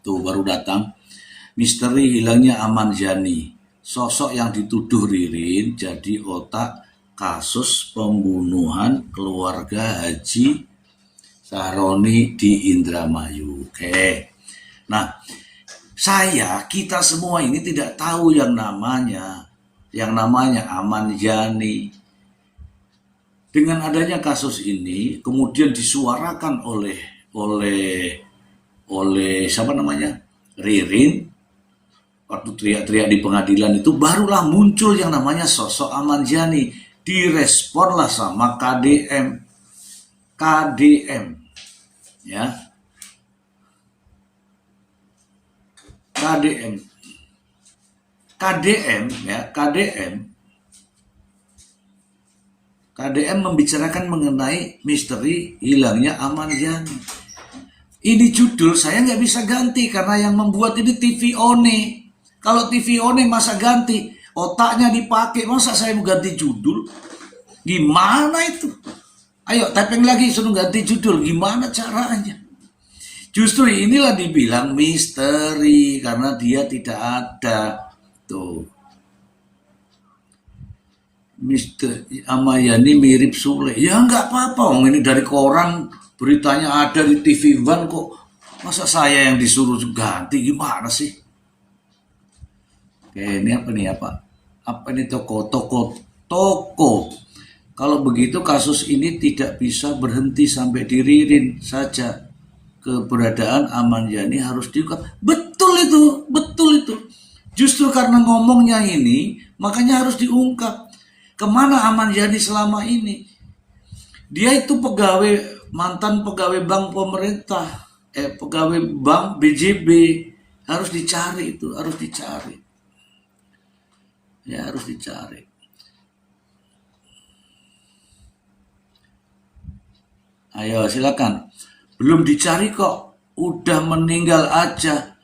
Tuh baru datang. Misteri hilangnya Aman Yani. Sosok yang dituduh Ririn jadi otak kasus pembunuhan keluarga Haji Sahroni di Indramayu. Oke. Nah, kita semua ini tidak tahu yang namanya Aman Yani. Dengan adanya kasus ini kemudian disuarakan oleh siapa namanya? Ririn. Waktu teriak-teriak di pengadilan itu barulah muncul yang namanya sosok Aman Yani. Diresponlah sama KDM ya. KDM membicarakan mengenai misteri hilangnya Aman Yani. Ini judul saya nggak bisa ganti karena yang membuat ini TV One. Kalau TV One masa ganti, otaknya dipakai, masa saya mau ganti judul? Gimana itu? Ayo typing lagi, suruh ganti judul, gimana caranya? Justru inilah dibilang misteri karena dia tidak ada. Tuh. Misteri Amayani mirip Sule. Ya nggak apa-apa, ini dari koran beritanya ada di TV One kok. Masa saya yang disuruh ganti, gimana sih? Oke, ini apa nih apa ini toko. Kalau begitu kasus ini tidak bisa berhenti sampai di Ririn saja. Keberadaan Aman Yani harus diungkap. Betul itu. Justru karena ngomongnya ini, makanya harus diungkap. Kemana Aman Yani selama ini? Dia itu mantan pegawai bank pemerintah, pegawai bank BJB. Harus dicari. Ya, harus dicari. Ayo silakan. Belum dicari kok, udah meninggal aja.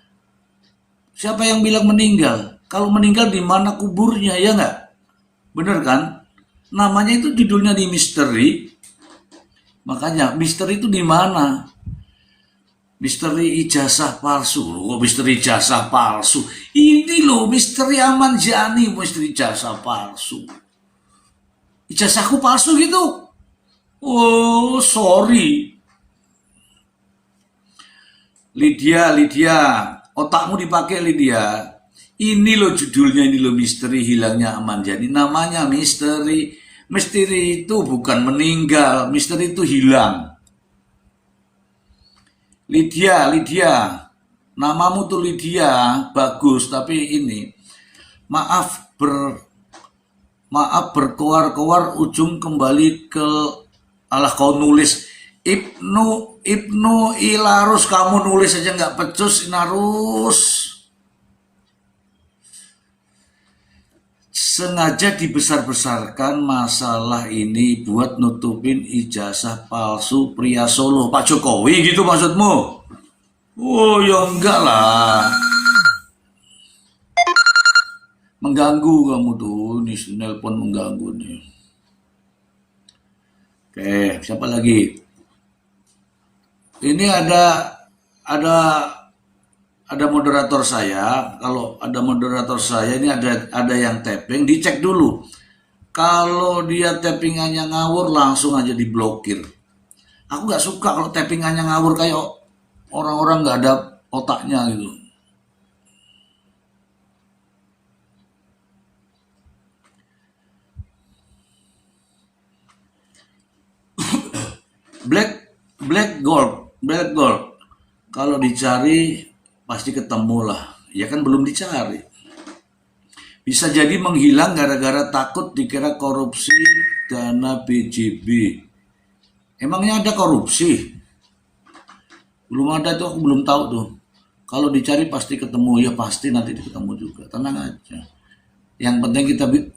Siapa yang bilang meninggal? Kalau meninggal di mana kuburnya, ya nggak? Bener kan? Namanya itu judulnya di misteri. Makanya misteri itu di mana? Misteri ijazah palsu. Kok misteri ijazah palsu? Ini loh misteri Aman Yani, misteri ijazah palsu. Ijazahku palsu gitu? Oh, sorry. Lydia, otakmu dipakai Lydia. Ini loh judulnya, ini loh misteri hilangnya Aman Yani. Namanya misteri. Misteri itu bukan meninggal, misteri itu hilang. Lydia, namamu tuh Lydia, bagus, tapi ini maaf berkoar-koar ujung kembali ke kau nulis Ibnu Ilarus, kamu nulis aja nggak pecus Inarus. Sengaja dibesar-besarkan masalah ini buat nutupin ijazah palsu pria Solo. Pak Jokowi gitu maksudmu? Oh ya enggak lah. Mengganggu kamu tuh, nih nelpon mengganggu nih. Oke, siapa lagi? Ini ada moderator saya. Kalau ada moderator saya ini ada yang tapping, dicek dulu. Kalau dia tappingannya ngawur langsung aja diblokir. Aku nggak suka kalau tappingannya ngawur kayak orang-orang nggak ada otaknya gitu. Black gold. Kalau dicari pasti ketemu lah. Ya kan belum dicari. Bisa jadi menghilang gara-gara takut dikira korupsi dana BJB. Emangnya ada korupsi? Belum ada tuh, aku belum tahu tuh. Kalau dicari pasti ketemu, ya pasti nanti ketemu juga. Tenang aja. Yang penting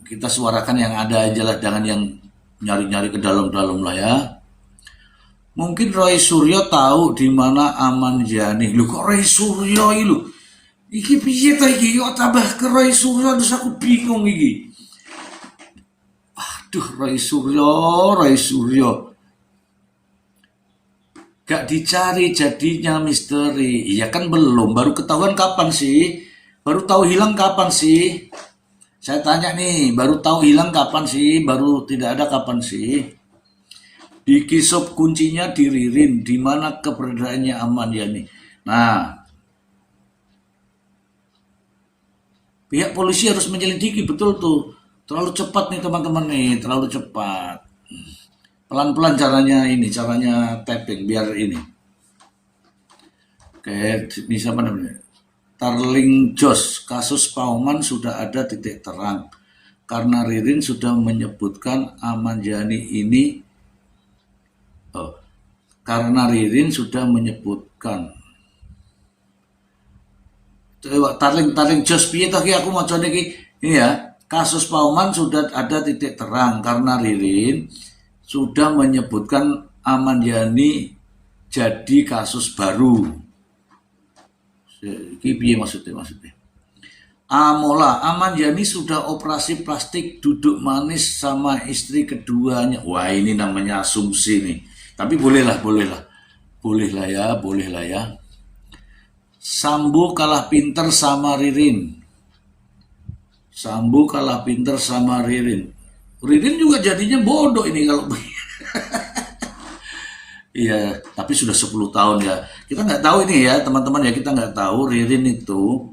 kita suarakan yang ada aja lah, jangan yang nyari-nyari ke dalam-dalam lah ya. Mungkin Roy Suryo tahu di mana Aman Yani. Lu kok Roy Suryo itu? Iki piye ta iki? Kok tambah ke Roy Suryo terus aku bingung iki. Aduh, Roy Suryo. Gak dicari jadinya misteri. Iya kan belum, baru ketahuan kapan sih? Baru tahu hilang kapan sih? Saya tanya nih, baru tahu hilang kapan sih? Baru tidak ada kapan sih? Di kisop kuncinya di Ririn, di mana keberadaannya aman ya nih. Nah, pihak polisi harus menyelidiki betul tuh. Terlalu cepat nih teman-teman nih, terlalu cepat. Pelan-pelan caranya ini, caranya tapping biar ini. Kayak ini siapa namanya? Tarling Jos, kasus Pauman sudah ada titik terang. Karena Ririn sudah menyebutkan Aman Yani ini, oh, karena Ririn sudah menyebutkan. Tarling Jos piye tadi aku mau coba ini ya. Kasus Pauman sudah ada titik terang karena Ririn sudah menyebutkan Aman Yani jadi kasus baru. Ini piye maksudnya? Amola, Aman Yani sudah operasi plastik duduk manis sama istri keduanya. Wah ini namanya asumsi nih. Tapi bolehlah. Boleh lah ya. Sambo kalah pinter sama Ririn. Ririn juga jadinya bodoh ini kalau iya, tapi sudah 10 tahun ya. Kita nggak tahu ini ya, teman-teman ya, kita nggak tahu Ririn itu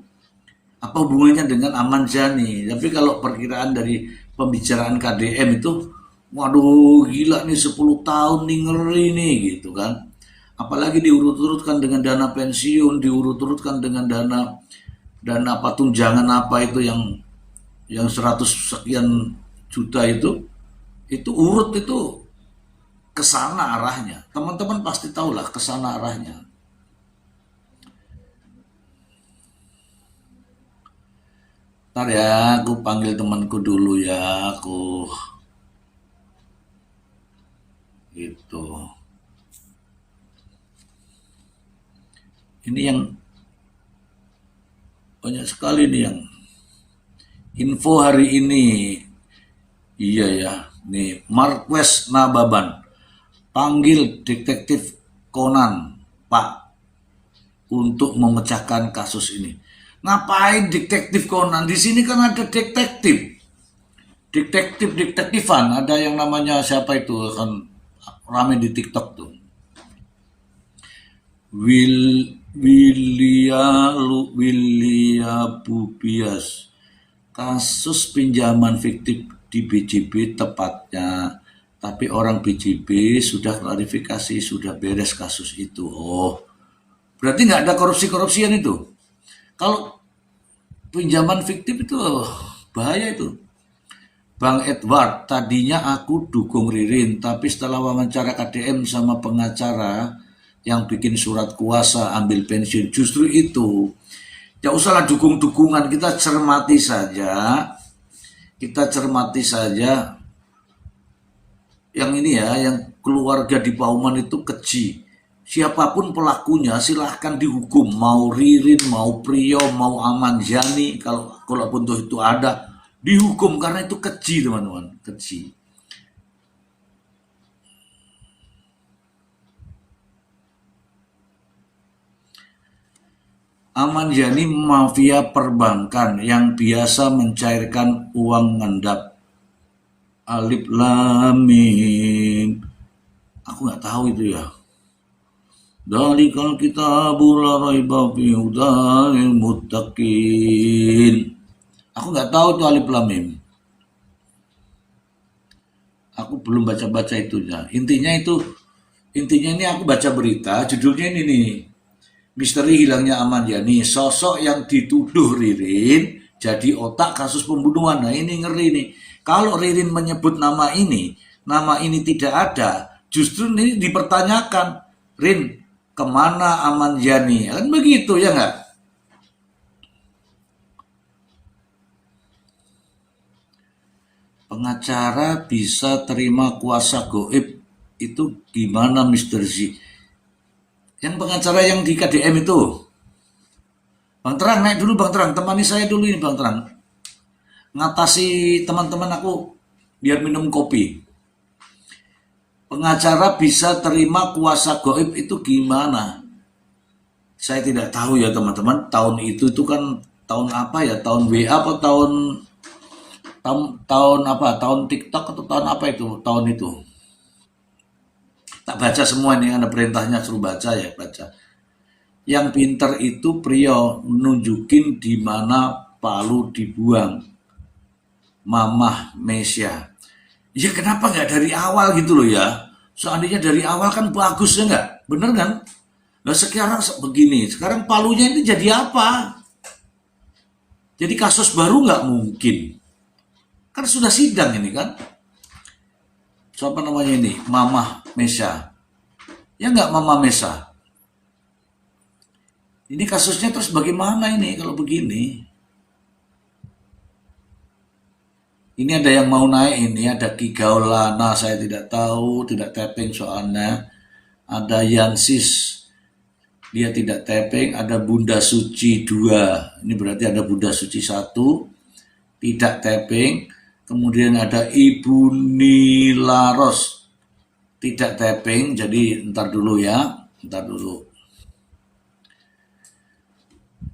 apa hubungannya dengan Aman Yani. Tapi kalau perkiraan dari pembicaraan KDM itu, waduh gila nih 10 tahun nih ngeri nih gitu kan. Apalagi diurut-urutkan dengan dana pensiun, diurut-urutkan dengan dana apa tunjangan apa itu yang 100 sekian juta itu urut itu ke sana arahnya. Teman-teman pasti tahulah ke sana arahnya. Ntar ya, aku panggil temanku dulu ya, aku gitu. Ini yang banyak sekali nih yang info hari ini. Iya ya, nih Marquez Nababan panggil detektif Conan, Pak, untuk memecahkan kasus ini. Ngapain detektif Conan? Di sini kan ada detektifan. Ada yang namanya siapa itu kan rame di TikTok tuh. Willia Bubias. Kasus pinjaman fiktif di BJB tepatnya. Tapi orang BJB sudah klarifikasi, sudah beres kasus itu. Oh, berarti nggak ada korupsi-korupsian itu. Kalau pinjaman fiktif itu bahaya itu. Bang Edward, tadinya aku dukung Ririn, tapi setelah wawancara KDM sama pengacara yang bikin surat kuasa ambil pensiun, justru itu. Ya usahlah dukung-dukungan, kita cermati saja yang ini ya, yang keluarga di Pauman itu keji. Siapapun pelakunya silahkan dihukum, mau Ririn, mau Priyo, mau Aman Yani, kalaupun itu ada, dihukum karena itu keji teman-teman, keji. Aman Yani mafia perbankan yang biasa mencairkan uang ngendap. Alif Lamin. Aku nggak tahu itu ya. Dalikal kitabul la raiba fihi hudal muttaqin. Aku nggak tahu itu Alif Lamim. Aku belum baca-baca itunya. Intinya ini aku baca berita, judulnya ini nih. Misteri hilangnya Aman Yani, sosok yang dituduh Ririn jadi otak kasus pembunuhan. Nah ini ngeri nih. Kalau Ririn menyebut nama ini tidak ada, justru ini dipertanyakan, Rin, kemana Aman Yani? Kan begitu ya nggak? Pengacara bisa terima kuasa goib itu gimana Mr. Z? Yang pengacara yang di KDM itu. Bang Terang, naik dulu Bang Terang, temani saya dulu ini Bang Terang. Ngatasi teman-teman aku biar minum kopi. pengacara bisa terima kuasa gaib itu gimana? Saya tidak tahu ya teman-teman, tahun itu kan tahun apa ya? Tahun WA apa tahun apa? Tahun TikTok atau tahun apa itu? Tahun itu. Tak baca semua nih, ada perintahnya suruh baca ya, baca. Yang pinter itu Priyo nunjukin di mana Palu dibuang. Mamah Mesya. Ya kenapa nggak dari awal gitu loh ya? Seandainya dari awal kan bagus ya nggak? Bener kan? Nah sekarang begini, sekarang Palunya itu jadi apa? Jadi kasus baru nggak mungkin. Kan sudah sidang ini kan? Siapa namanya ini? Mamah Mesya. Ya nggak Mama Mesa? Ini kasusnya terus bagaimana ini kalau begini? Ini ada yang mau naik ini, ada Ki Gaulana, saya tidak tahu, tidak tapping soalnya. Ada Yansis, dia tidak tapping, ada Bunda Suci 2, ini berarti ada Bunda Suci 1, tidak tapping. Kemudian ada Ibu Nilaros, tidak tapping, jadi ntar dulu ya, ntar dulu.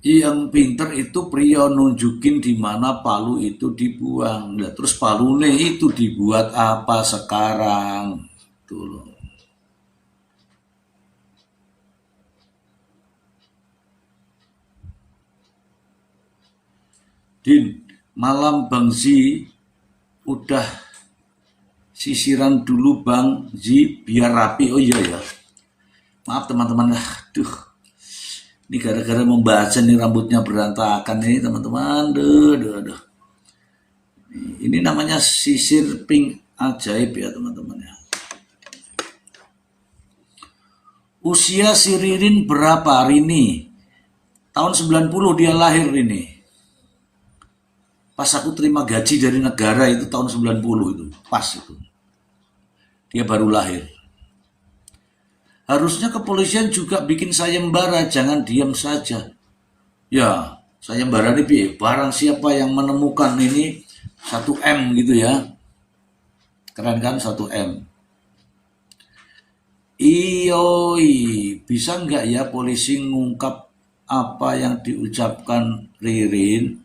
Yang pinter itu Priyo nunjukin di mana Palu itu dibuang. Nah, terus Palune itu dibuat apa sekarang? Tuh loh. Din, malam Bang Zi udah sisiran dulu Bang Zi biar rapi. Oh iya ya. Maaf teman-teman. Aduh. Ini gara-gara membaca nih rambutnya berantakan nih teman-teman. Duh. Ini namanya sisir pink ajaib ya teman-teman ya. Usia si Ririn berapa Rini? Tahun 90 dia lahir ini. Pas aku terima gaji dari negara itu tahun 90 itu. Pas itu. Dia baru lahir. Harusnya kepolisian juga bikin sayembara, jangan diam saja. Ya, sayembara ini barang siapa yang menemukan ini 1M gitu ya. Keren kan 1M. Iyoi, bisa nggak ya polisi ngungkap apa yang diucapkan Ririn?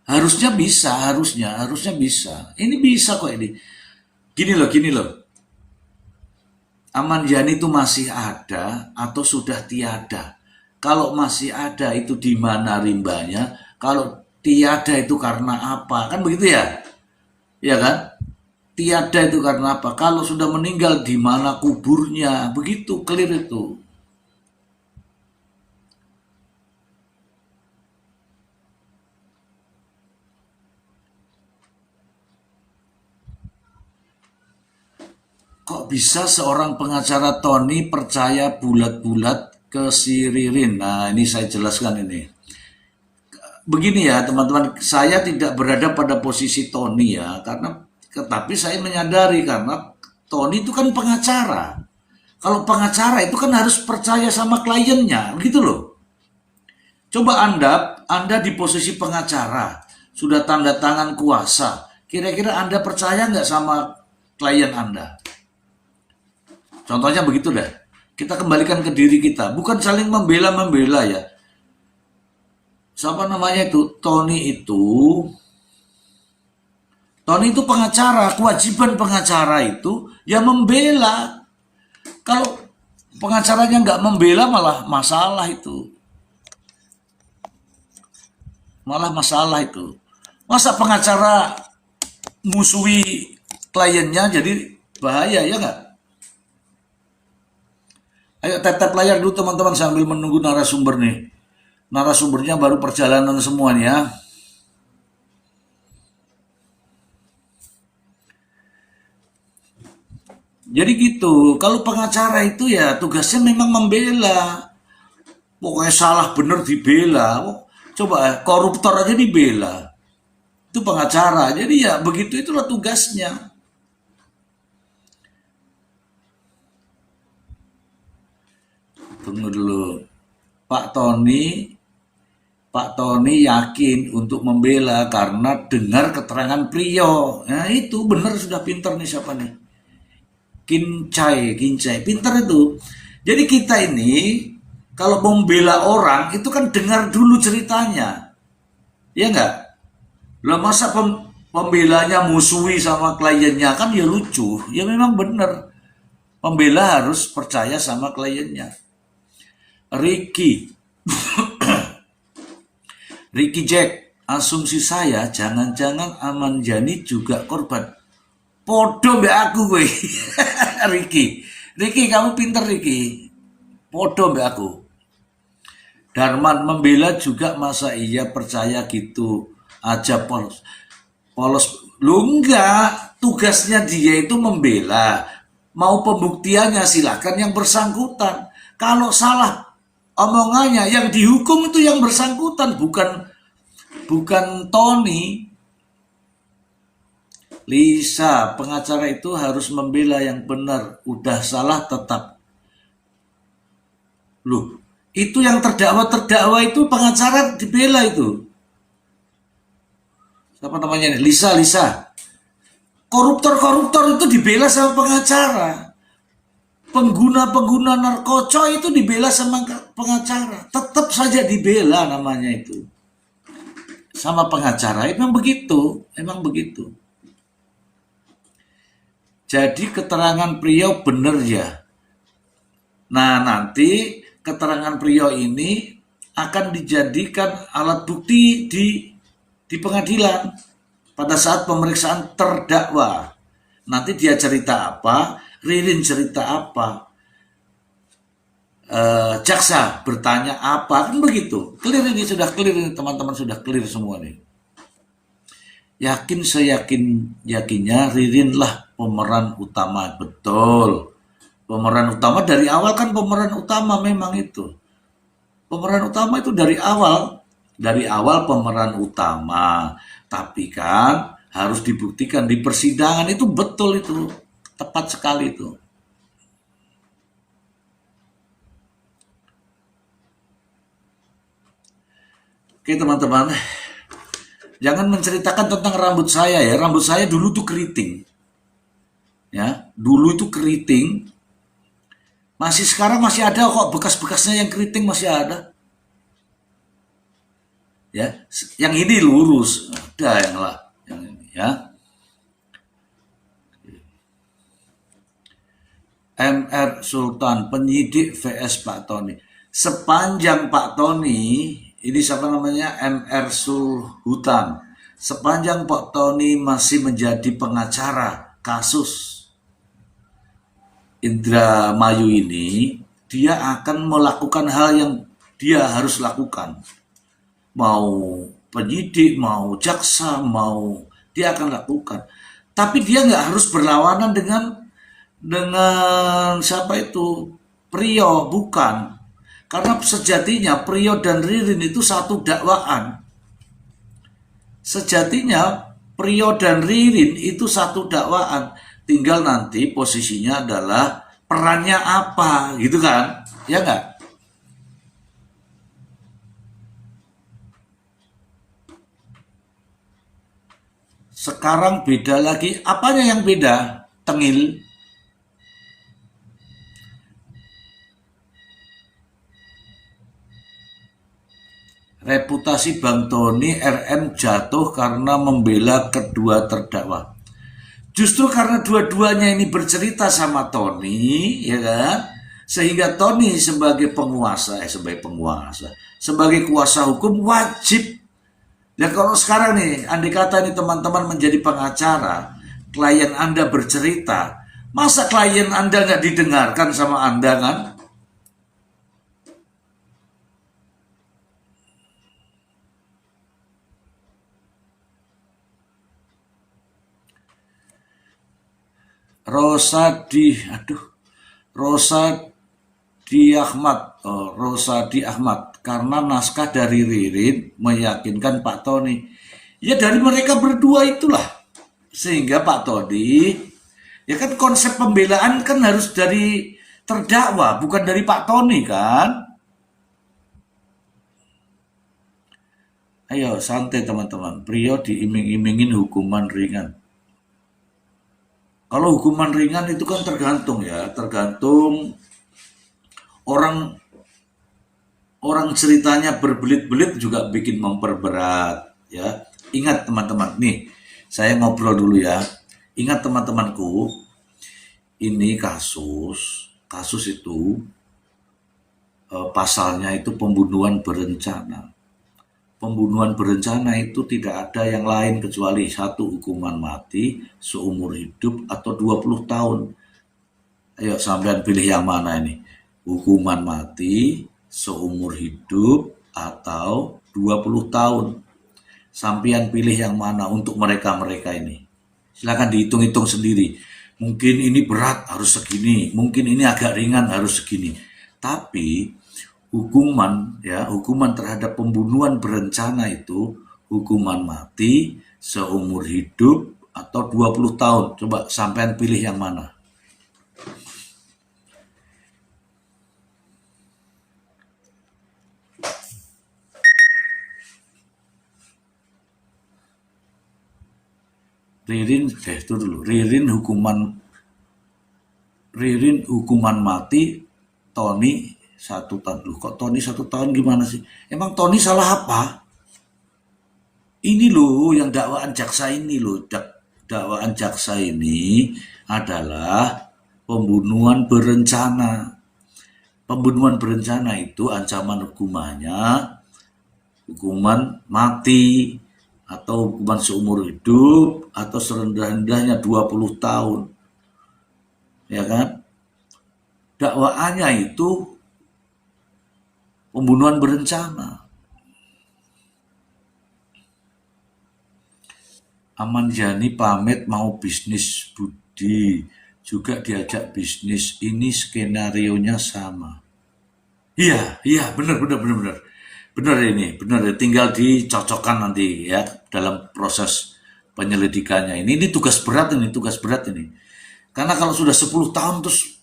Harusnya bisa, harusnya bisa. Ini bisa kok ini. Gini loh. Aman Yani itu masih ada atau sudah tiada? Kalau masih ada itu di mana rimbanya? Kalau tiada itu karena apa? Kan begitu ya? Ya kan? Tiada itu karena apa? Kalau sudah meninggal di mana kuburnya? Begitu clear itu. Kok bisa seorang pengacara Tony percaya bulat-bulat ke si Ririn? Nah, ini saya jelaskan ini. Begini ya, teman-teman, saya tidak berada pada posisi Tony ya, tapi saya menyadari karena Tony itu kan pengacara. Kalau pengacara itu kan harus percaya sama kliennya, begitu loh. Coba Anda di posisi pengacara, sudah tanda tangan kuasa. Kira-kira Anda percaya nggak sama klien Anda? Contohnya begitu dah. Kita kembalikan ke diri kita. Bukan saling membela ya. Siapa namanya itu? Tony itu pengacara. Kewajiban pengacara itu ya membela. Kalau pengacaranya nggak membela malah masalah itu. Masa pengacara musuhi kliennya jadi bahaya ya nggak? Ayo tap layar dulu teman-teman sambil menunggu narasumber nih. Narasumbernya baru perjalanan semua nih ya. Jadi gitu, kalau pengacara itu ya tugasnya memang membela. Pokoknya salah bener dibela. Coba koruptor aja dibela. Itu pengacara. Jadi ya begitu itulah tugasnya. Tunggu dulu. Pak Tony yakin untuk membela karena dengar keterangan Priyo. Nah itu benar sudah pinter nih siapa nih. Kincai, pinter itu. Jadi kita ini kalau membela orang itu kan dengar dulu ceritanya, ya enggak? Lah masa pembelanya musuhi sama kliennya kan ya lucu. Ya memang benar. Pembela harus percaya sama kliennya. Ricky, Ricky Jack, asumsi saya jangan-jangan Aman Yani juga korban. Podo mbak aku gue. Ricky kamu pinter Ricky. Podo mbak aku. Darman membela juga, masa iya percaya gitu aja polos. Lu enggak, tugasnya dia itu membela. Mau pembuktiannya silakan yang bersangkutan. Kalau salah omongannya yang dihukum itu yang bersangkutan, bukan Tony. Lisa, pengacara itu harus membela yang benar. Udah salah tetap. Loh, itu yang terdakwa itu pengacara dibela itu. Siapa namanya ini? Lisa. Koruptor itu dibela sama pengacara. Pengguna narkoba itu dibela sama pengacara. Tetap saja dibela namanya itu. Sama pengacara, emang begitu. Jadi keterangan Priyo benar ya. Nah nanti keterangan Priyo ini akan dijadikan alat bukti di pengadilan pada saat pemeriksaan terdakwa. Nanti dia cerita apa, Ririn cerita apa, jaksa bertanya apa, kan begitu. Clear ini, sudah clear ini, teman-teman sudah clear semua nih. Yakinnya Ririn lah pemeran utama, betul. Pemeran utama dari awal kan pemeran utama memang itu. Pemeran utama itu dari awal pemeran utama. Tapi kan harus dibuktikan di persidangan itu betul itu. Tepat sekali itu. Oke teman-teman. Jangan menceritakan tentang rambut saya ya. Rambut saya dulu tuh keriting. Ya, dulu itu keriting. Sekarang masih ada kok, bekas-bekasnya yang keriting masih ada. Ya, yang ini lurus. Ada yang ini ya. MR Sultan, penyidik vs Pak Tony. Sepanjang Pak Tony, ini siapa namanya? MR Sulhutan. Sepanjang Pak Tony masih menjadi pengacara kasus Indramayu ini, dia akan melakukan hal yang dia harus lakukan. Mau penyidik, mau jaksa, dia akan lakukan. Tapi dia nggak harus berlawanan dengan siapa itu? Priyo, bukan. Karena sejatinya Priyo dan Ririn itu satu dakwaan. Sejatinya Priyo dan Ririn itu satu dakwaan. Tinggal nanti posisinya adalah perannya apa, gitu kan? Ya nggak? Sekarang beda lagi. Apanya yang beda? Tengil. Reputasi Bang Tony RM jatuh karena membela kedua terdakwa. Justru karena dua-duanya ini bercerita sama Tony, ya kan? Sehingga Tony sebagai sebagai kuasa hukum wajib. Dan kalau sekarang nih, andai kata nih teman-teman menjadi pengacara, klien Anda bercerita, masa klien Anda nggak didengarkan sama Anda kan? Rosadi Ahmad, karena naskah dari Ririn meyakinkan Pak Tony. Ya dari mereka berdua itulah. Sehingga Pak Tony, ya kan konsep pembelaan kan harus dari terdakwa, bukan dari Pak Tony kan? Ayo santai teman-teman, Priyo diiming-imingin hukuman ringan. Kalau hukuman ringan itu kan tergantung ya, tergantung orang orang ceritanya berbelit-belit juga bikin memperberat ya. Ingat teman-teman, nih saya ngobrol dulu ya. Ingat teman-temanku, ini kasus itu pasalnya itu pembunuhan berencana. Pembunuhan berencana itu tidak ada yang lain kecuali satu, hukuman mati seumur hidup atau 20 tahun. Ayo sampean pilih yang mana ini? Hukuman mati seumur hidup atau 20 tahun. Sampean pilih yang mana untuk mereka-mereka ini? Silakan dihitung-hitung sendiri. Mungkin ini berat harus segini, mungkin ini agak ringan harus segini. Tapi hukuman terhadap pembunuhan berencana itu hukuman mati seumur hidup atau 20 tahun. Coba sampean pilih yang mana? Ririn hukuman mati, Tony 1 tahun. Loh, kok Tony 1 tahun gimana sih? Emang Tony salah apa? Ini loh yang dakwaan jaksa ini loh. Dakwaan jaksa ini adalah pembunuhan berencana. Pembunuhan berencana itu ancaman hukuman mati atau hukuman seumur hidup atau serendah-rendahnya 20 tahun. Ya kan? Dakwaannya itu pembunuhan berencana. Aman Yani pamit mau bisnis Budi, juga diajak bisnis. Ini skenarionya sama. Iya, benar. Benar ini, benar. Tinggal dicocokkan nanti ya dalam proses penyelidikannya. Ini tugas berat ini. Karena kalau sudah 10 tahun terus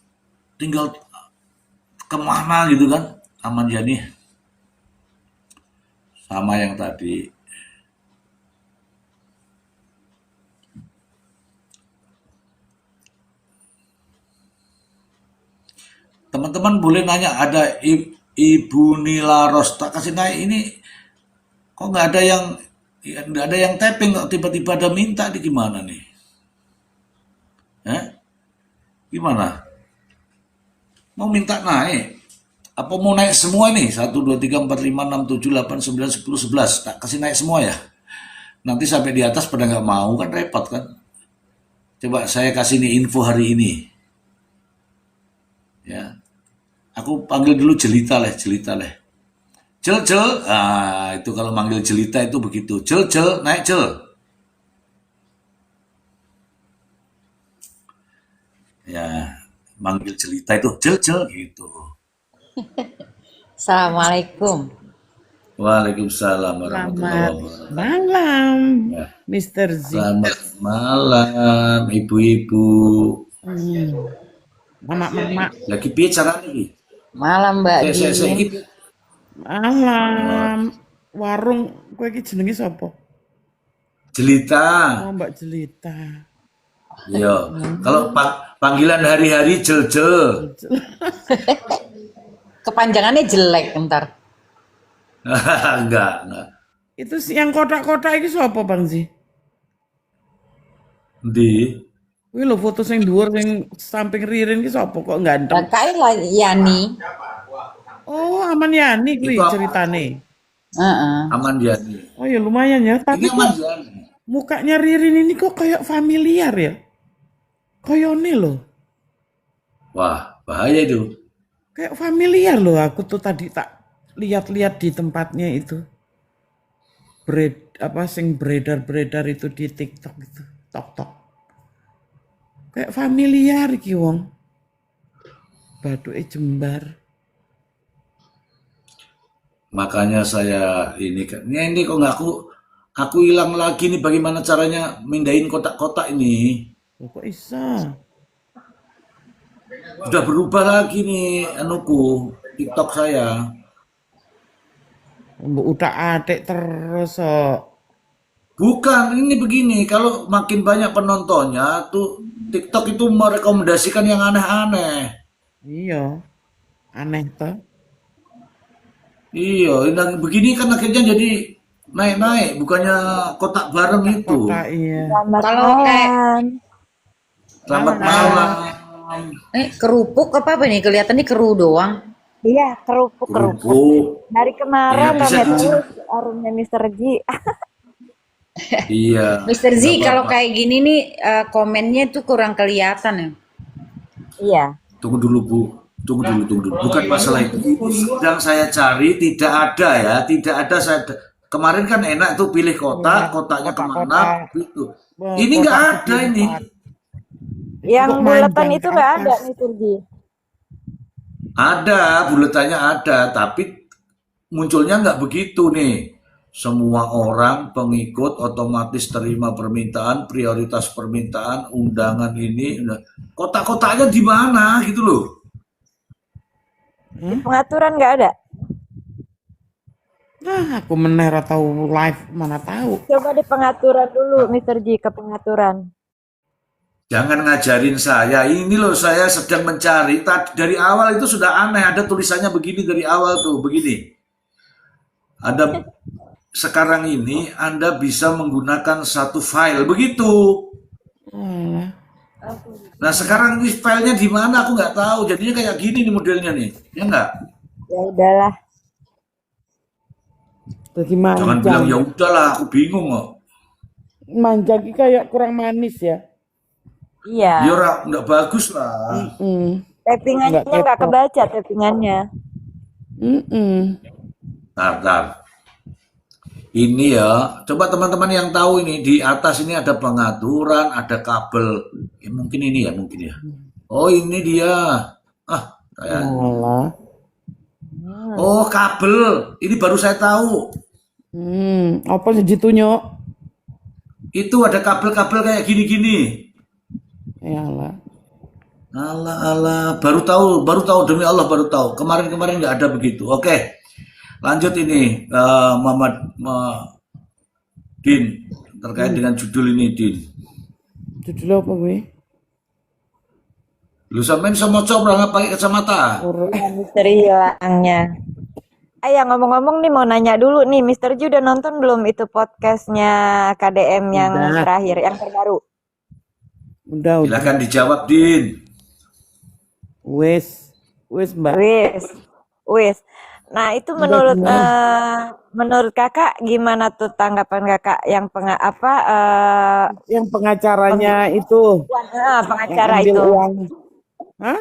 tinggal kemana gitu kan, Aman Yani sama yang tadi. Teman-teman boleh nanya, ada Ibu Nila Rosta kasih naik ini, kok nggak ada yang tapping, kok tiba-tiba ada minta di gimana nih? Gimana? Mau minta naik? Apa mau naik semua nih? 1, 2, 3, 4, 5, 6, 7, 8, 9, 10, 11. Tak kasih naik semua ya. Nanti sampai di atas pada nggak mau kan repot kan. Coba saya kasih nih info hari ini. Ya. Aku panggil dulu Jelita leh. Jel. Itu kalau manggil Jelita itu begitu. Jel, naik Jel. Ya, manggil Jelita itu Jel gitu. Assalamualaikum. Waalaikumsalam warahmatullahi Selamat wabarakatuh. malam, Ya. Mr. Z. Selamat malam, ibu-ibu. Mama. Lagi piye carane iki? Malam Mbak Saya Din. iki Malam. Warung kowe iki jenenge sapa? Jelita. Oh, Mbak Jelita. Iya. Kalau panggilan hari-hari Jel. Kepanjangannya jelek ntar. Enggak. Itu yang kotak-kotak iki sapa, Bang Zi? Ndi? Kuwi lho foto sing dhuwur sing samping Ririn ki sapa kok ganteng? Kayak lah Yani. Oh, Aman Yani kuwi Itu apa? ceritane. Heeh. Aman Yani. Oh ya lumayan ya, tapi Ini Aman kok Yani. mukanya Ririn ini kok kayak familiar ya? Koyone loh. Wah, bahaya itu. Kayak familiar loh, aku tuh tadi tak lihat-lihat di tempatnya itu. Sing beredar itu di TikTok itu. Tok. Kayak familiar iki wong. Baduke jembar. Makanya saya ini kok nggak aku hilang lagi nih, bagaimana caranya mindahin kotak-kotak ini? Kok bisa? Sudah berubah lagi nih TikTok saya. Mbok utak-atik terus kok. Bukan, ini begini, kalau makin banyak penontonnya tuh TikTok itu merekomendasikan yang aneh-aneh. Iya. Aneh tuh. Iya, dan begini kan akhirnya jadi naik-naik, bukannya kotak bareng itu. Kota iya. Selamat Kalau kayak malam. Selamat Malam. malam. Kerupuk apa nih? Kelihatan nih keru doang. Iya, kerupuk. Kerupuk. Dari kemarin Ya, bisa rame di- terus aromanya Mr. G. Iya. Mr. Z, nggak kalau apa-apa. kayak gini nih komennya tuh kurang kelihatan ya. Iya. Tunggu dulu, Bu. Tunggu dulu. Bukan masalah itu. Itu sedang saya cari, tidak ada ya. Tidak ada saya. Kemarin kan enak tuh pilih kota, kotaknya kemana, gitu. Ini nggak ada ini. Yang kok buletan manjang itu ke nggak atas? ada Mr. G. Ada, buletannya ada, tapi munculnya nggak begitu nih. Semua orang pengikut otomatis terima permintaan, prioritas permintaan, undangan ini. Kotak-kotaknya di mana gitu loh. Di pengaturan nggak ada. Nah, aku mener atau live mana tahu. Coba di pengaturan dulu Mr. G, ke pengaturan. Jangan ngajarin saya. Ini loh saya sedang mencari. Dari awal itu sudah aneh. Ada tulisannya begini dari awal tuh. Begini. Ada sekarang ini Anda bisa menggunakan satu file. Begitu. Alah. Nah sekarang ini filenya di mana? Aku nggak tahu. Jadinya kayak gini nih modelnya nih. Ya nggak? Ya udahlah. Jadi Jangan bilang ya manjang. udahlah. Aku bingung kok. Manjang ini kayak kurang manis ya. Iya. Ya ora, nggak bagus lah. Tappingannya Nggak nggak kepo. kebaca tappingannya. Tar. Ini ya, coba teman-teman yang tahu ini di atas ini ada pengaturan, ada kabel. Ya, mungkin ini ya, mungkin ya. Oh ini dia. Kayak. Alah. Oh kabel. Ini baru saya tahu. Apa sih nyok? Itu ada kabel-kabel kayak gini-gini. Yalah. Alah, baru tahu demi Allah baru tahu. Kemarin nggak ada begitu. Oke, lanjut ini Muhammad Din terkait dengan judul ini Din. Judul apa gue? Lu sampein sama coba pakai kacamata. Ya, misteri hilangnya. Ngomong-ngomong nih mau nanya dulu nih, Mr. G udah nonton belum itu podcastnya KDM yang Udah. terakhir, yang terbaru? Udah. Silakan dijawab Din. Wes Mbak. Wis. Nah itu menurut kakak gimana tuh tanggapan kakak yang Yang pengacaranya itu. pengacara yang ambil itu? uang. Hah?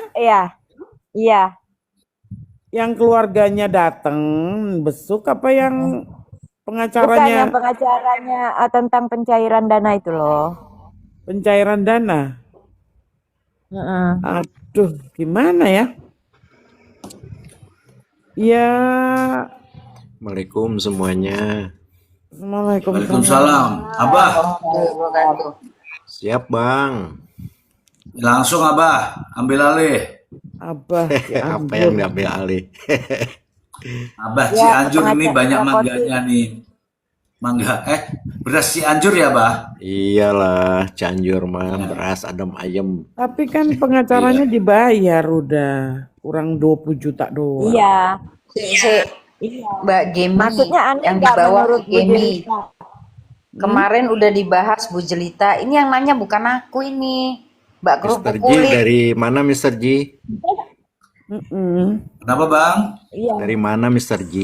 Iya. Yang keluarganya datang besuk apa yang Bukan pengacaranya yang pengacaranya tentang pencairan dana itu loh. pencairan dana? Heeh. Aduh, gimana ya? Ya, Assalamualaikum semuanya. Assalamualaikum. Waalaikumsalam. Abah, Siap bang. langsung Abah ambil alih. Abah, ya Apa yang ampun. diambil alih? Abah Ya, Cianjur ini pengacara banyak Poti. mangganya nih. Mangga, beras Cianjur ya, Bah? Iyalah, Cianjur mah beras adem ayem. Tapi kan pengacaranya dibayar udah kurang 20 juta doang. Iya. Mbak Gemi Maksudnya aneh yang nggak dibawa menurut Bu Gemi. Jelita? Kemarin udah dibahas Bu Jelita. Ini yang nanya bukan aku ini. Mbak Kerupuk Mr. G Kulit. dari mana Mr. G? Kenapa, Bang? Iya. Dari mana Mr. G?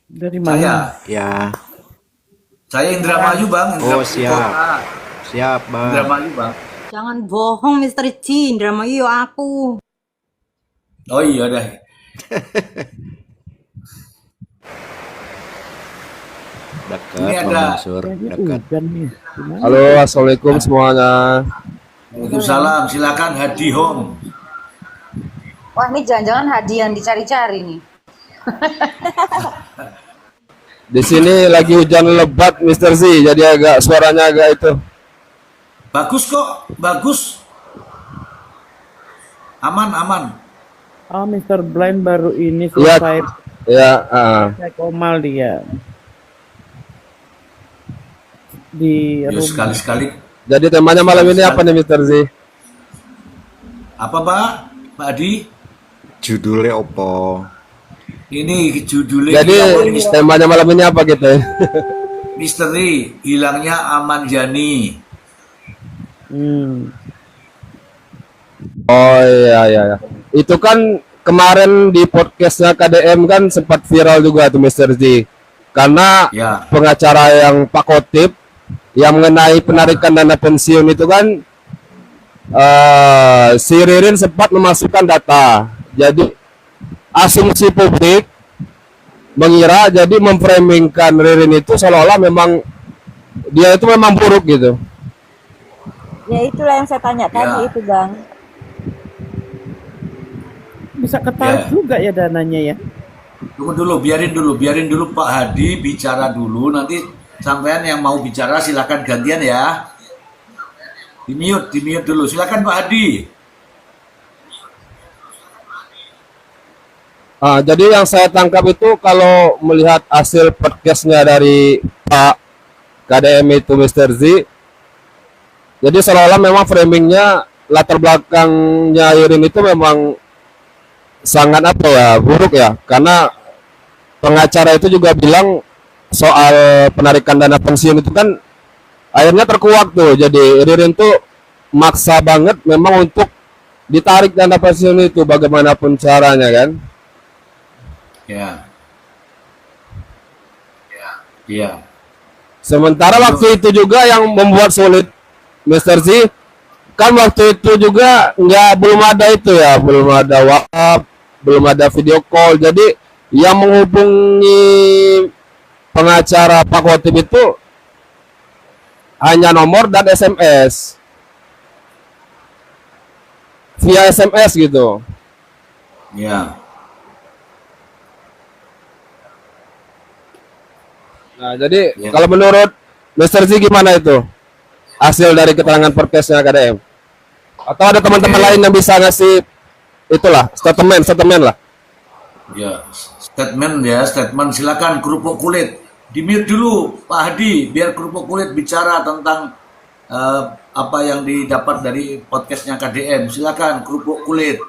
Dari Saya, mana? Ya. saya Indramayu, Bang. Oh siap. Siap bang. Indramayu, Bang. Jangan bohong Mr. G, Indramayu aku. Oh iya deh. Dekat Ini Bang ada- Mansur. Kayaknya Dekat. hujan nih. Gimana? Halo, assalamualaikum semuanya. Waalaikumsalam. Silakan Hadi Home. Wah ini jangan-jangan hadiah yang dicari-cari nih. Di sini lagi hujan lebat, Mr. Z, jadi agak suaranya agak itu. Bagus kok, bagus. Aman. Mr. Blind baru ini Iya, selesai ya. saya komal dia di Ya rumah. sekali-sekali. Jadi temanya malam ini apa nih, Mr. Z? Apa Pak? Pak Adi? Judulnya opo? Ini judulnya Jadi kita mau temanya malam ini apa gitu ya? misteri hilangnya Aman Yani. Oh iya iya. Iya. Itu kan kemarin di podcastnya KDM kan sempat viral juga tuh Mister Z. Karena Ya, pengacara yang Pak Kotip yang mengenai penarikan dana pensiun itu kan si Ririn sempat memasukkan data. Jadi asumsi publik mengira jadi memframingkan Ririn itu seolah-olah memang dia itu memang buruk gitu. Ya itulah yang saya tanya tadi ya, itu Bang. Bisa ketarik ya. juga ya dananya ya. Tunggu dulu, biarin dulu Pak Hadi bicara dulu. Nanti sampean yang mau bicara silakan gantian ya. Di mute dulu. Silakan Pak Hadi. Jadi yang saya tangkap itu kalau melihat hasil podcastnya dari Pak KDM itu Mister Z, jadi seolah-olah memang framingnya latar belakangnya Irin itu memang sangat apa ya buruk ya, karena pengacara itu juga bilang soal penarikan dana pensiun itu kan akhirnya terkuak tuh, jadi Ririn tuh maksa banget memang untuk ditarik dana pensiun itu bagaimanapun caranya kan. Ya, ya. Sementara Lalu, waktu itu juga yang membuat sulit Mister Z kan waktu itu juga belum ada itu ya, belum ada WhatsApp, belum ada video call. Jadi yang menghubungi pengacara Pak Khotib itu hanya nomor dan SMS, via SMS gitu. ya. Nah, jadi Ya. kalau menurut Mister Z gimana itu hasil dari keterangan podcastnya KDM? Atau ada teman-teman Oke. lain yang bisa ngasih itulah statement lah. Ya, statement silakan kerupuk kulit. Di mute dulu Pak Hadi biar kerupuk kulit bicara tentang apa yang didapat dari podcastnya KDM. Silakan kerupuk kulit.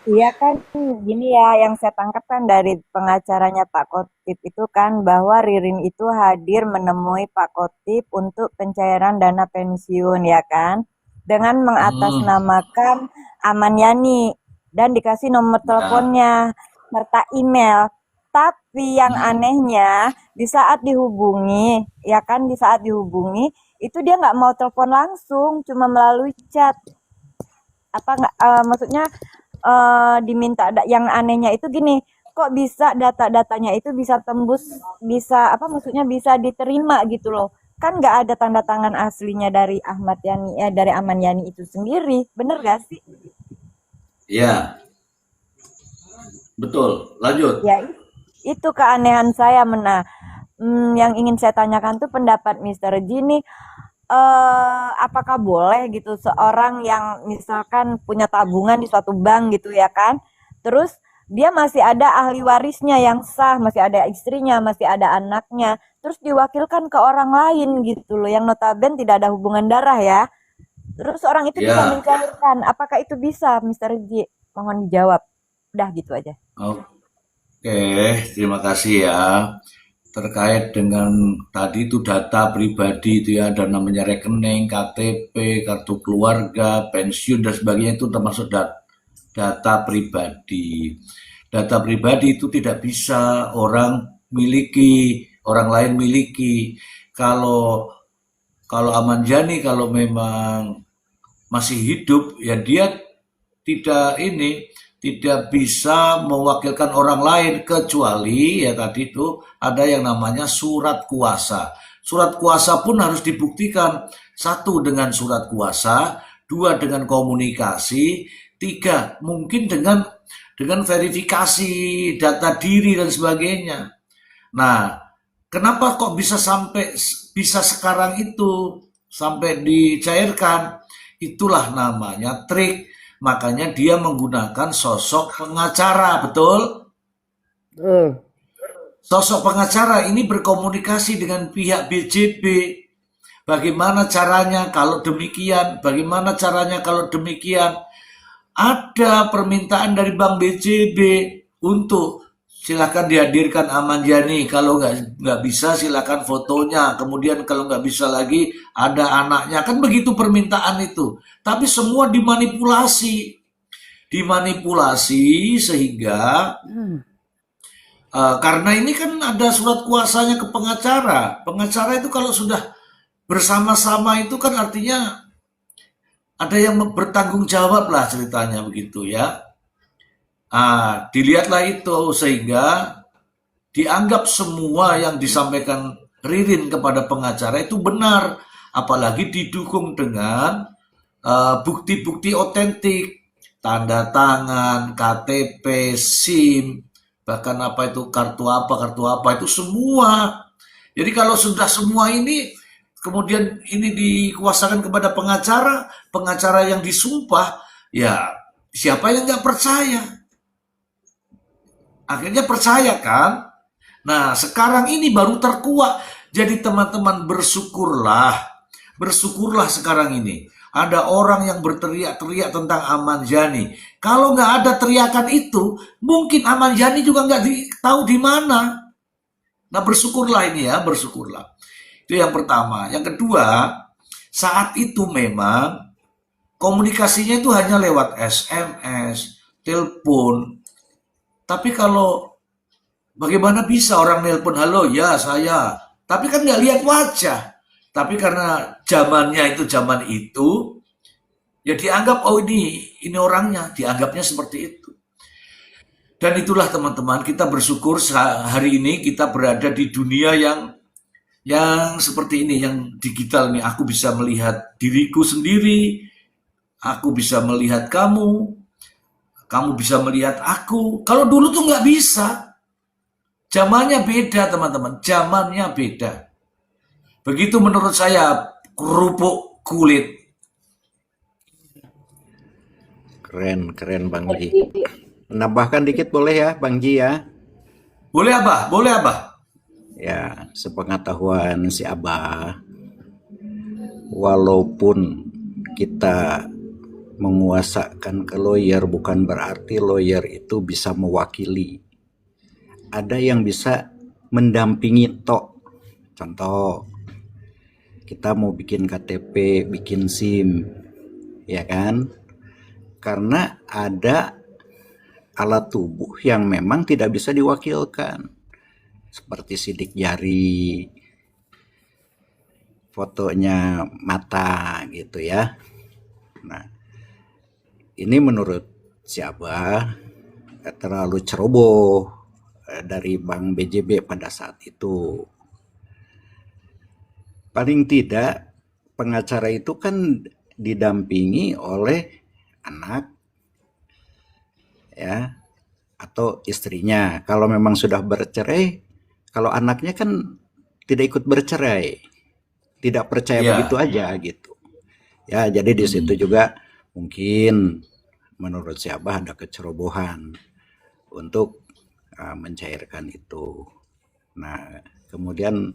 Iya kan, gini ya, yang saya tangkap kan dari pengacaranya Pak Kotip itu kan bahwa Ririn itu hadir menemui Pak Kotip untuk pencairan dana pensiun ya kan, dengan mengatasnamakan Aman Yani dan dikasih nomor Ya, teleponnya serta email. Tapi yang anehnya di saat dihubungi, ya kan, di saat dihubungi itu dia nggak mau telepon langsung, cuma melalui chat. Apa nggak? Maksudnya diminta yang anehnya itu gini, kok bisa data-datanya itu bisa tembus, bisa apa maksudnya bisa diterima gitu loh, kan nggak ada tanda tangan aslinya dari Ahmad Yani dari Aman Yani itu sendiri, bener gak sih? ya, betul. Lanjut. Ya itu keanehan saya yang ingin saya tanyakan tuh pendapat Mister Gini, apakah boleh gitu seorang yang misalkan punya tabungan di suatu bank gitu ya kan, terus dia masih ada ahli warisnya yang sah, masih ada istrinya, masih ada anaknya, terus diwakilkan ke orang lain gitu loh, yang notabene tidak ada hubungan darah ya, terus orang itu bisa Ya, mencairkan, apakah itu bisa Mister G? Mohon dijawab. Udah gitu aja. oke. Terima kasih ya. Terkait dengan tadi itu data pribadi itu ya, ada namanya rekening, KTP, kartu keluarga, pensiun dan sebagainya itu termasuk data pribadi. Data pribadi itu tidak bisa orang miliki, orang lain miliki. Kalau kalau Aman Yani kalau memang masih hidup ya dia tidak bisa mewakilkan orang lain kecuali ya tadi itu ada yang namanya surat kuasa. Surat kuasa pun harus dibuktikan. Satu dengan surat kuasa, dua dengan komunikasi, tiga mungkin dengan verifikasi data diri dan sebagainya. Nah, kenapa kok bisa sekarang itu sampai dicairkan? Itulah namanya trik. Makanya dia menggunakan sosok pengacara, betul? Sosok pengacara ini berkomunikasi dengan pihak BJB Bagaimana caranya kalau demikian? Bagaimana caranya kalau demikian? Ada permintaan dari Bank BJB untuk silakan dihadirkan Ahmad Yani. Kalau nggak bisa silakan fotonya. Kemudian kalau nggak bisa lagi ada anaknya. Kan begitu permintaan itu. Tapi semua dimanipulasi. Dimanipulasi sehingga karena ini kan ada surat kuasanya ke pengacara. Pengacara itu kalau sudah bersama-sama itu kan artinya ada yang bertanggung jawab lah ceritanya begitu ya. Dilihatlah itu sehingga dianggap semua yang disampaikan Ririn kepada pengacara itu benar. Apalagi didukung dengan bukti-bukti otentik. Tanda tangan, KTP, SIM, bahkan apa itu kartu apa itu semua. Jadi kalau sudah semua ini kemudian ini dikuasakan kepada pengacara, pengacara yang disumpah, ya siapa yang nggak percaya? Akhirnya percaya kan? Nah sekarang ini baru terkuak. Jadi teman-teman bersyukurlah sekarang ini. Ada orang yang berteriak-teriak tentang Ahmad Yani. Kalau nggak ada teriakan itu, mungkin Ahmad Yani juga nggak tahu di mana. Nah bersyukurlah ini ya, bersyukurlah. Itu yang pertama. Yang kedua, saat itu memang komunikasinya itu hanya lewat SMS, telepon. Tapi kalau bagaimana bisa orang nelpon, halo ya saya, tapi kan nggak lihat wajah. Tapi karena zamannya itu zaman itu, ya dianggap oh ini orangnya, dianggapnya seperti itu. Dan itulah teman-teman, kita bersyukur hari ini kita berada di dunia yang seperti ini, yang digital nih. Aku bisa melihat diriku sendiri, aku bisa melihat kamu bisa melihat aku. Kalau dulu tuh nggak bisa. Zamannya beda teman-teman, zamannya beda. Begitu menurut saya kerupuk kulit. Keren Bang Ji. Menambahkan dikit boleh ya Bang Ji ya? Boleh Abah, boleh Abah. Ya, sepengetahuan si Abah, walaupun kita menguasakan ke lawyer bukan berarti lawyer itu bisa mewakili. Ada yang bisa mendampingi tok. Contoh, kita mau bikin KTP, bikin SIM, ya kan? Karena ada alat tubuh yang memang tidak bisa diwakilkan. Seperti sidik jari, fotonya mata gitu ya. Nah, ini menurut siapa terlalu ceroboh dari Bank BJB pada saat itu. Paling tidak pengacara itu kan didampingi oleh anak ya atau istrinya. Kalau memang sudah bercerai, kalau anaknya kan tidak ikut bercerai, tidak percaya begitu aja gitu. Ya, jadi di situ juga mungkin menurut Syabah ada kecerobohan untuk mencairkan itu. Nah, kemudian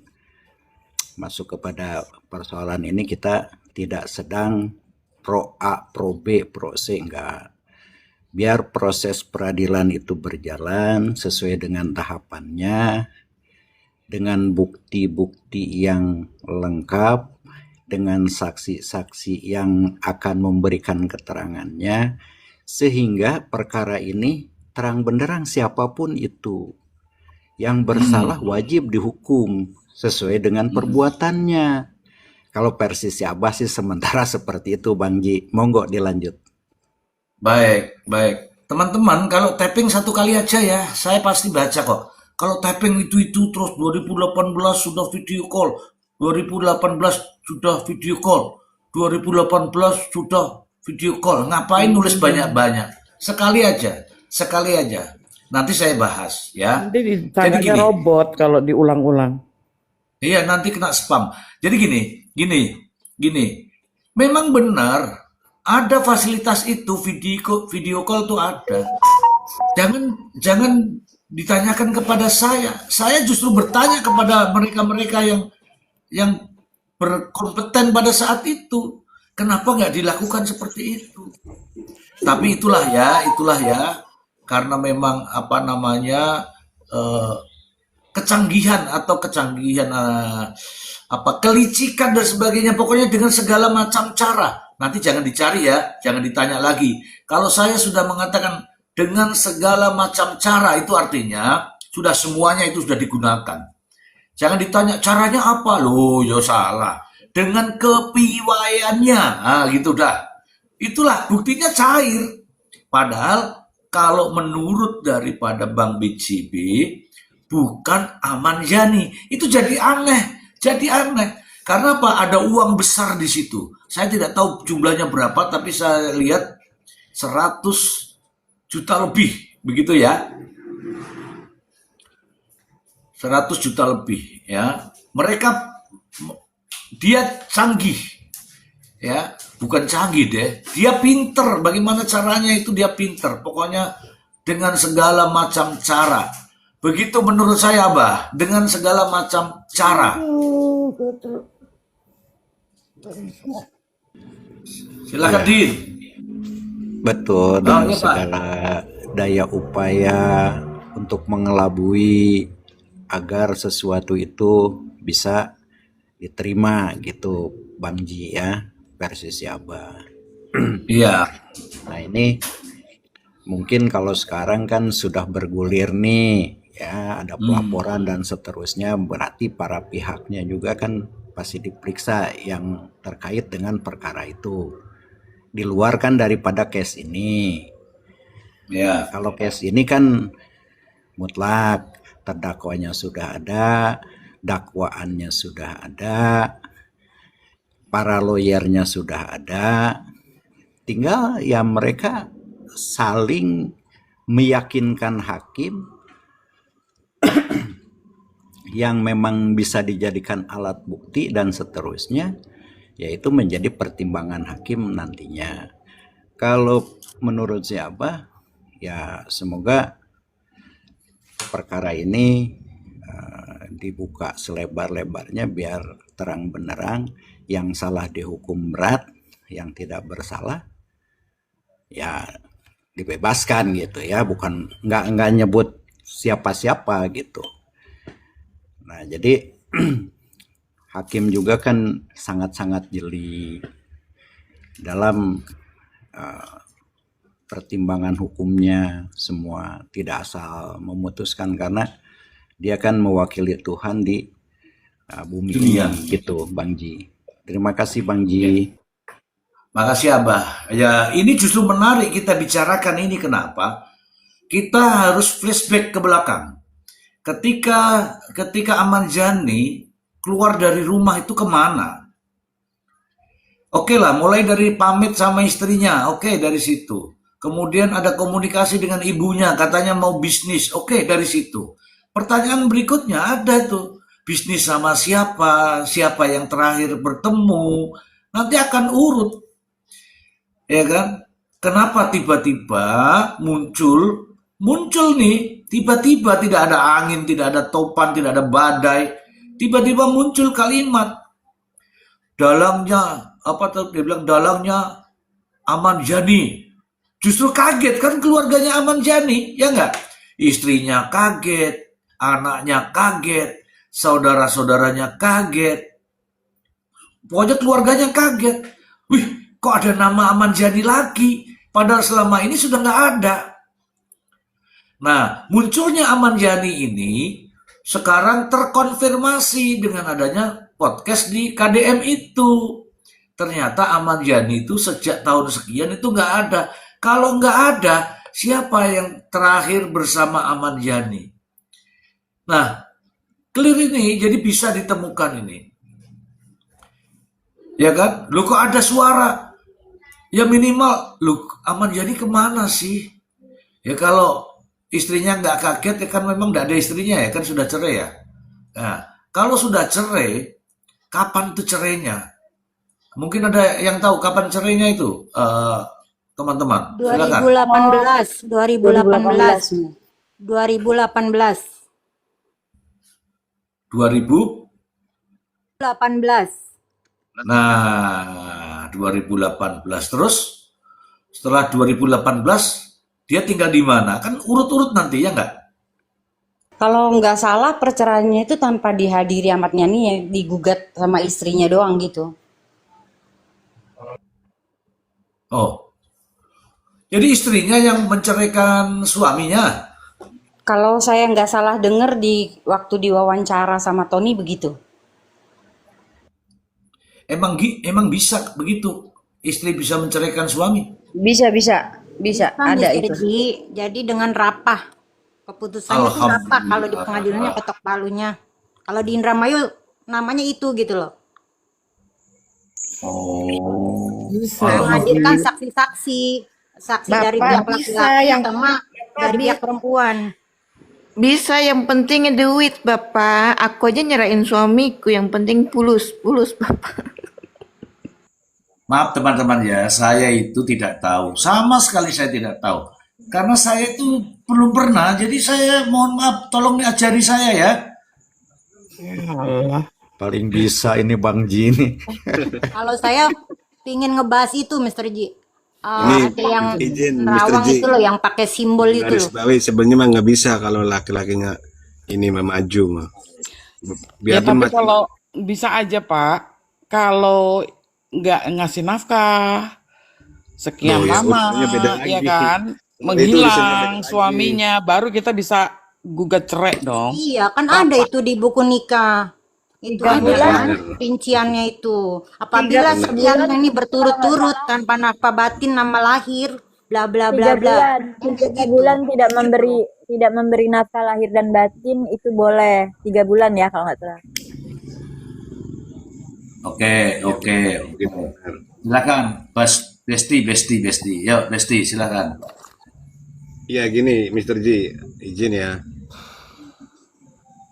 masuk kepada persoalan ini, kita tidak sedang pro A, pro B, pro C, enggak. Biar proses peradilan itu berjalan sesuai dengan tahapannya, dengan bukti-bukti yang lengkap, dengan saksi-saksi yang akan memberikan keterangannya, sehingga perkara ini terang benderang siapapun itu. Yang bersalah wajib dihukum sesuai dengan perbuatannya. Kalau versi Syabah sih sementara seperti itu Bang Ji. Monggo dilanjut. Baik. Teman-teman, kalau tapping satu kali aja ya, saya pasti baca kok. Kalau tapping itu terus 2018 sudah video call, 2018 sudah video call, 2018 sudah video call. Ngapain nulis banyak-banyak? Sekali aja. Nanti saya bahas ya. Nanti Jadi ditanya gini. robot kalau diulang-ulang. Iya, nanti kena spam. Jadi gini. Memang benar ada fasilitas itu, video call tuh ada. Jangan ditanyakan kepada saya. Saya justru bertanya kepada mereka-mereka yang berkompeten pada saat itu. Kenapa nggak dilakukan seperti itu? Tapi itulah ya, karena memang apa namanya eh, kecanggihan apa kelicikan dan sebagainya, pokoknya dengan segala macam cara. Nanti jangan dicari ya, jangan ditanya lagi. Kalau saya sudah mengatakan dengan segala macam cara, itu artinya sudah semuanya itu sudah digunakan. Jangan ditanya caranya apa, loh ya salah. Dengan kepiawaiannya, gitu dah. Itulah buktinya cair. Padahal kalau menurut daripada Bang BCB, bukan Ahmad Yani. Itu jadi aneh. Karena apa? Ada uang besar di situ. Saya tidak tahu jumlahnya berapa, tapi saya lihat 100 juta lebih. Begitu ya. 100 juta lebih ya. Dia canggih ya, bukan canggih deh. Dia pinter, bagaimana caranya itu dia pinter. Pokoknya dengan segala macam cara. Begitu menurut saya, Abah, dengan segala macam cara. Silakan Din. Betul, Oh, dengan iya, Pak. segala daya upaya untuk mengelabui agar sesuatu itu bisa diterima gitu, Bang Ji ya, versi si Abah. Iya. Nah ini mungkin kalau sekarang kan sudah bergulir nih ya, ada pelaporan dan seterusnya, berarti para pihaknya juga kan pasti diperiksa yang terkait dengan perkara itu. Di luar kan daripada case ini. Ya. Kalau case ini kan mutlak, terdakwanya sudah ada, dakwaannya sudah ada, para lawyernya sudah ada, tinggal ya mereka saling meyakinkan hakim yang memang bisa dijadikan alat bukti dan seterusnya, yaitu menjadi pertimbangan hakim nantinya. Kalau menurut siapa, ya semoga perkara ini dibuka selebar-lebarnya biar terang benderang, yang salah dihukum berat, yang tidak bersalah ya dibebaskan gitu ya, bukan nggak nyebut siapa-siapa gitu. Nah jadi hakim juga kan sangat-sangat jeli dalam pertimbangan hukumnya semua, tidak asal memutuskan, karena dia kan mewakili Tuhan di bumi ini gitu, Bang Ji. Terima kasih Bang Ji. Makasih Abah. Ya, ini justru menarik kita bicarakan ini. Kenapa? Kita harus flashback ke belakang. Ketika Ahmad Yani keluar dari rumah itu kemana? Oke lah, mulai dari pamit sama istrinya. Oke, dari situ. Kemudian ada komunikasi dengan ibunya, katanya mau bisnis. Oke, dari situ. Pertanyaan berikutnya ada tuh. Bisnis sama siapa? Siapa yang terakhir bertemu? Nanti akan urut. Ya kan? Kenapa tiba-tiba muncul nih, tiba-tiba tidak ada angin, tidak ada topan, tidak ada badai, tiba-tiba muncul kalimat dalangnya, apa tuh dia bilang, dalangnya Ahmad Yani. Justru kaget kan keluarganya Ahmad Yani, ya enggak? Istrinya kaget, anaknya kaget, saudara-saudaranya kaget, pokoknya keluarganya kaget. Wih, kok ada nama Ahmad Yani lagi? Padahal selama ini sudah nggak ada. Nah, munculnya Ahmad Yani ini sekarang terkonfirmasi dengan adanya podcast di KDM itu. Ternyata Ahmad Yani itu sejak tahun sekian itu nggak ada. Kalau nggak ada, siapa yang terakhir bersama Ahmad Yani? Nah, clear ini jadi bisa ditemukan ini. Ya kan? Loh kok ada suara? Ya minimal, loh Ahmad Yani kemana sih? Ya kalau istrinya nggak kaget, ya kan memang nggak ada istrinya ya, kan sudah cerai ya. Nah, kalau sudah cerai, kapan tuh cerainya? Mungkin ada yang tahu kapan cerainya itu, teman-teman. Silakan. 2018. 2000? 18. Nah, 2018 terus setelah 2018 dia tinggal di mana? Kan urut-urut nanti ya nggak? Kalau nggak salah perceraiannya itu tanpa dihadiri Ahmad Yani, ya digugat sama istrinya doang gitu. Oh, jadi istrinya yang menceraikan suaminya. Kalau saya nggak salah dengar di waktu diwawancara sama Tony begitu. Emang bisa begitu? Istri bisa menceraikan suami? Bisa, bisa, bisa. Kan Ada Mr. itu. G, jadi dengan rapah. Keputusannya tuh rapah kalau di pengadilannya Alhamdulillah. ketok palunya. Kalau di Indramayu namanya itu gitu loh. Oh, Menghadirkan saksi-saksi, saksi dari pihak Bapak bisa laki-laki yang sama dari pihak perempuan. Bisa, yang penting duit, Bapak. Aku aja nyerahin suamiku, yang penting pulus, pulus, Bapak. maaf teman-teman ya, saya itu tidak tahu. Sama sekali saya tidak tahu. Karena saya itu belum pernah, jadi saya mohon maaf, tolong diajari saya ya. Allah. Paling bisa ini Bang Ji ini. Kalau saya pingin ngebahas itu Mr. Ji. Ini Ada yang izin Mr. nerawang Ji, itu loh yang pakai simbol itu garis loh. bawahi sebenarnya mah nggak bisa kalau laki-lakinya ini mah maju mah. Ya Biarpun tapi mati. kalau bisa aja Pak, kalau nggak ngasih nafkah sekian Loh, ya lama, urusannya beda ya lagi. kan, Itu urusannya beda menghilang lagi. suaminya, baru kita bisa gugat cerai dong. Iya, kan ada itu di buku nikah. Itu 3 ada bulan. kan rinciannya itu. Apabila sekian ini berturut-turut tanpa nafkah batin nama lahir, bla bla bla 3 bla. bulan. Kan kayak 3 gitu. bulan tidak memberi nafkah lahir dan batin itu boleh. 3 bulan ya kalau nggak salah. Oke, oke, oke. Silakan, Besti. Yuk, Besti, silakan. Iya gini, Mr. Ji, izin ya.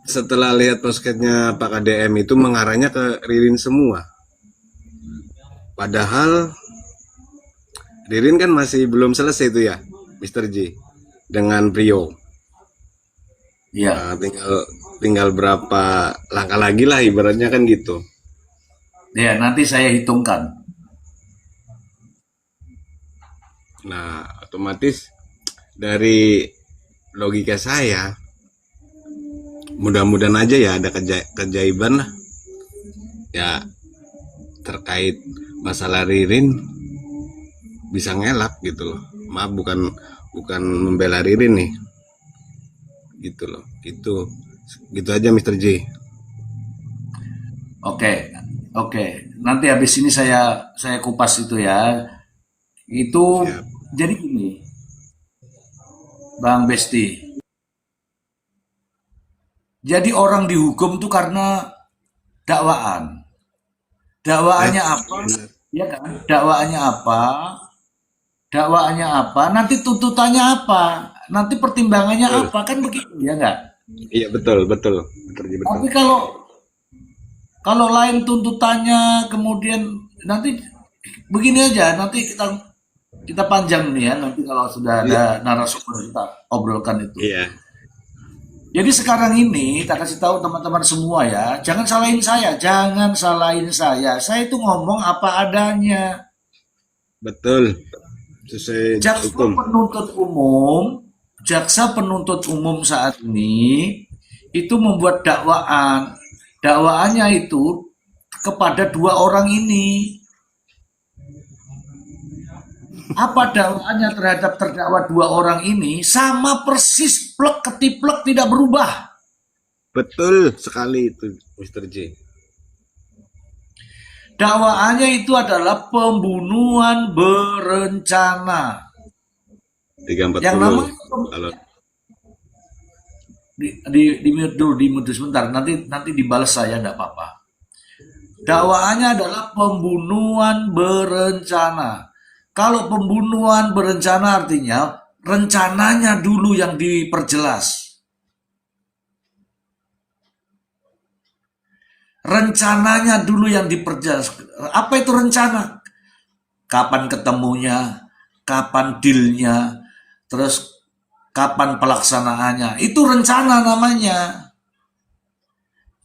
Setelah lihat posketnya Pak KDM itu mengarahnya ke Ririn semua. Padahal Ririn kan masih belum selesai itu ya, Mr. Ji, dengan Prio. Iya, Nah, tinggal berapa langkah lagi lah ibaratnya kan gitu. ya nanti saya hitungkan. Nah, otomatis dari logika saya, mudah-mudahan aja ya ada keajaiban lah. Ya terkait masalah Ririn bisa ngelak gitu loh. Maaf bukan membela Ririn nih. Gitu loh. Gitu aja Mr. J. Oke, oke. Nanti habis ini saya kupas itu ya. Itu Ya. jadi gini, Bang Besti. Jadi orang dihukum tuh karena dakwaan. Dakwaannya apa? Ya kan? Dakwaannya apa? Dakwaannya apa? Nanti tuntutannya apa? Nanti pertimbangannya Betul. apa? Kan begitu ya enggak? Iya betul. Mr. J betul. Tapi kalau lain tuntutannya kemudian nanti begini aja, nanti kita panjang nih ya, nanti kalau sudah ada narasumber kita obrolkan itu. Iya. Jadi sekarang ini tak kasih tahu teman-teman semua ya, jangan salahin saya, jangan salahin saya. Saya itu ngomong apa adanya. Betul. Sesuai hukum. Jaksa penuntut umum saat ini itu membuat dakwaan. Dakwaannya itu kepada 2 orang ini. Apa dakwaannya terhadap terdakwa 2 orang ini? Sama persis, plek ketiplek, tidak berubah. Betul sekali itu Mr. J. Dakwaannya itu adalah pembunuhan berencana. 340. Yang namanya Kalau di mute dulu, di mute sebentar, nanti dibalas saya, enggak apa-apa. Dakwaannya adalah pembunuhan berencana. Kalau pembunuhan berencana artinya rencananya dulu yang diperjelas. Rencananya dulu yang diperjelas. Apa itu rencana? Kapan ketemunya, kapan dealnya, terus kapan pelaksanaannya. Itu rencana namanya.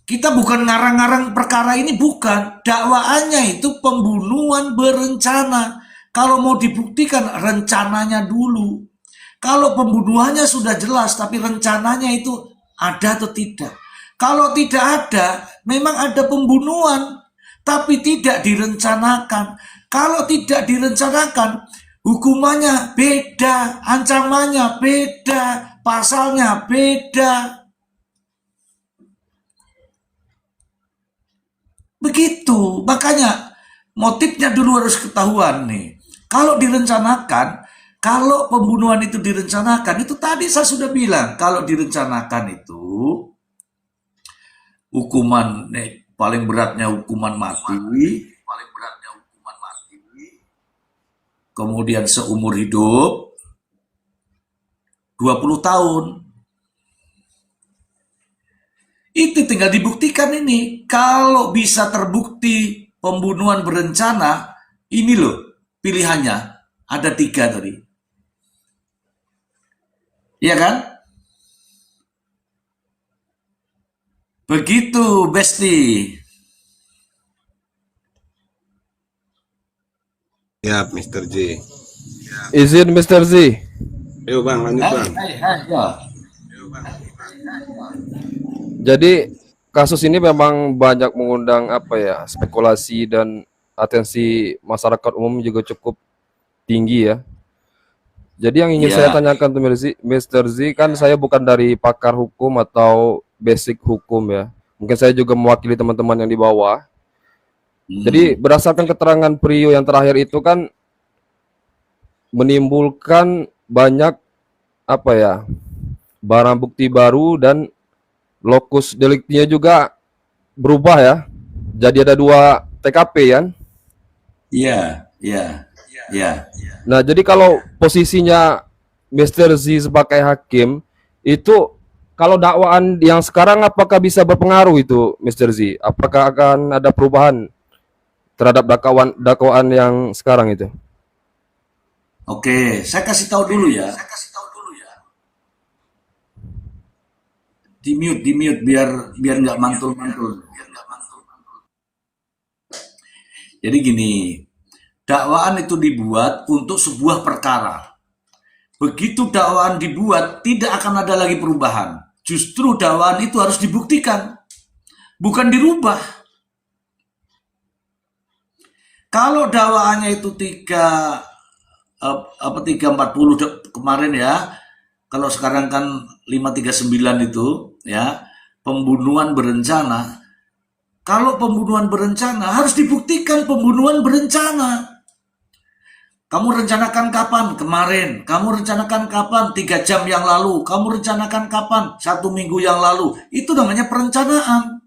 Kita bukan ngarang-ngarang perkara ini, bukan. Dakwaannya itu pembunuhan berencana. Kalau mau dibuktikan rencananya dulu. Kalau pembunuhannya sudah jelas, tapi rencananya itu ada atau tidak. Kalau tidak ada, memang ada pembunuhan, tapi tidak direncanakan. Kalau tidak direncanakan, hukumannya beda, ancamannya beda, pasalnya beda. Begitu, makanya motifnya dulu harus ketahuan nih. Kalau direncanakan, kalau pembunuhan itu direncanakan, itu tadi saya sudah bilang, kalau direncanakan itu hukuman paling beratnya hukuman mati, kemudian seumur hidup 20 tahun. Itu tinggal dibuktikan ini. Kalau bisa terbukti pembunuhan berencana, ini loh pilihannya. Ada 3 tadi. Iya kan? Begitu, Besti. Ya, Mr. J. Izin Mr. Z. Ayo Bang, lanjut Bang. Ya. Jadi kasus ini memang banyak mengundang spekulasi dan atensi masyarakat umum juga cukup tinggi ya. Jadi yang ingin saya tanyakan tuh Mr. Z, kan saya bukan dari pakar hukum atau basic hukum ya. Mungkin saya juga mewakili teman-teman yang di bawah. Jadi berdasarkan keterangan Prio yang terakhir itu kan menimbulkan banyak barang bukti baru dan lokus deliktinya juga berubah ya. Jadi ada 2 TKP kan? Iya. Nah, jadi kalau posisinya Mr. Z sebagai hakim itu, kalau dakwaan yang sekarang apakah bisa berpengaruh itu Mr. Z? Apakah akan ada perubahan terhadap dakwaan yang sekarang itu? Oke, saya kasih tahu dulu ya. Di mute biar nggak mantul-mantul. Jadi gini, dakwaan itu dibuat untuk sebuah perkara. Begitu dakwaan dibuat, tidak akan ada lagi perubahan. Justru dakwaan itu harus dibuktikan, bukan dirubah. Kalau dakwaannya itu 340 kemarin ya, kalau sekarang kan 539 itu ya, pembunuhan berencana. Kalau pembunuhan berencana harus dibuktikan pembunuhan berencana. Kamu rencanakan kapan? Kemarin. Kamu rencanakan kapan? 3 jam yang lalu. Kamu rencanakan kapan? 1 minggu yang lalu. Itu namanya perencanaan.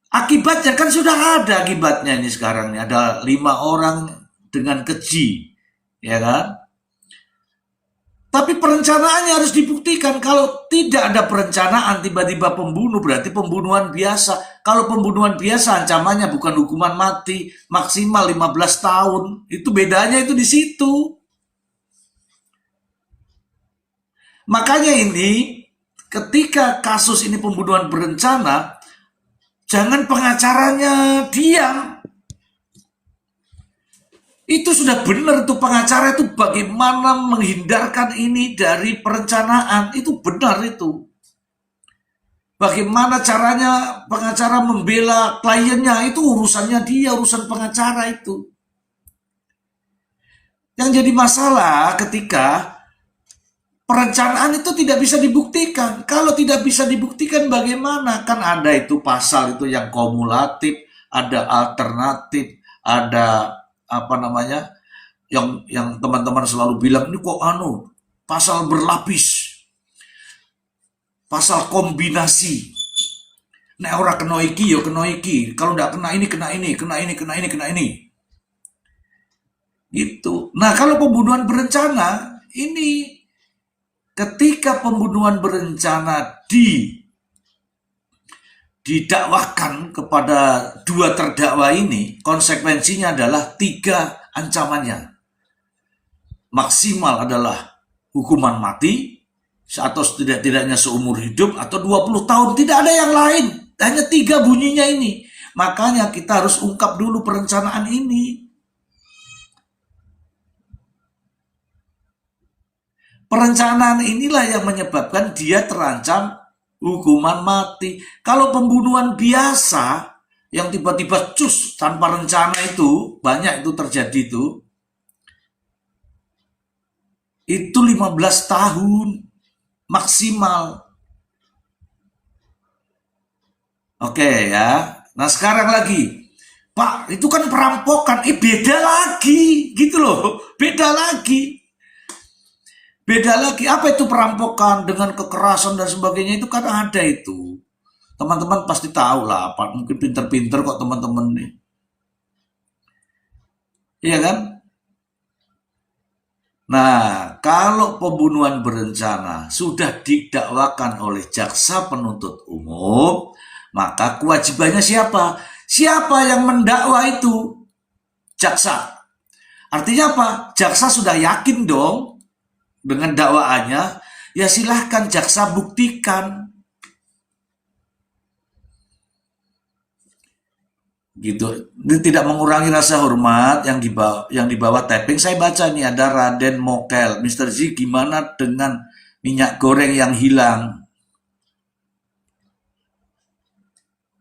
Akibatnya kan sudah ada akibatnya ini sekarang nih. Ada 5 orang dengan keji, ya kan? Tapi perencanaannya harus dibuktikan. Kalau tidak ada perencanaan, tiba-tiba pembunuh, berarti pembunuhan biasa. Kalau pembunuhan biasa, ancamannya bukan hukuman mati, maksimal 15 tahun. Itu bedanya itu di situ. Makanya ini, ketika kasus ini pembunuhan berencana, jangan pengacaranya diam. Itu sudah benar tuh, pengacara itu bagaimana menghindarkan ini dari perencanaan. Itu benar itu. Bagaimana caranya pengacara membela kliennya, itu urusannya dia, urusan pengacara itu. Yang jadi masalah ketika perencanaan itu tidak bisa dibuktikan. Kalau tidak bisa dibuktikan bagaimana? Kan ada itu pasal itu yang kumulatif, ada alternatif, ada yang teman-teman selalu bilang, ini kok pasal berlapis, pasal kombinasi. Nek ora kena iki yo kena iki, kalau ndak kena ini kena ini, kena ini kena ini kena ini. Gitu. Nah, kalau pembunuhan berencana ini, ketika pembunuhan berencana didakwakan kepada 2 terdakwa ini, konsekuensinya adalah 3 ancamannya. Maksimal adalah hukuman mati, atau setidak-tidaknya seumur hidup atau 20 tahun, tidak ada yang lain, hanya 3 bunyinya ini. Makanya kita harus ungkap dulu perencanaan ini. Perencanaan inilah yang menyebabkan dia terancam hukuman mati. Kalau pembunuhan biasa yang tiba-tiba cus tanpa rencana itu, banyak itu terjadi itu 15 tahun maksimal. Oke ya. Nah sekarang lagi, Pak, itu kan perampokan. Beda lagi, gitu loh. Beda lagi. Beda lagi. Apa itu perampokan dengan kekerasan dan sebagainya, itu kan ada itu. Teman-teman pasti tahu lah, Pak. Mungkin pinter-pinter kok teman-teman nih. Iya kan? Nah, kalau pembunuhan berencana sudah didakwakan oleh jaksa penuntut umum, maka kewajibannya siapa? Siapa yang mendakwa itu? Jaksa. Artinya apa? Jaksa sudah yakin dong dengan dakwaannya, ya silahkan jaksa buktikan. Gitu. Ini tidak mengurangi rasa hormat yang dibawa tapping. Saya baca nih ada Raden Mokel, Mr. Z, gimana dengan minyak goreng yang hilang?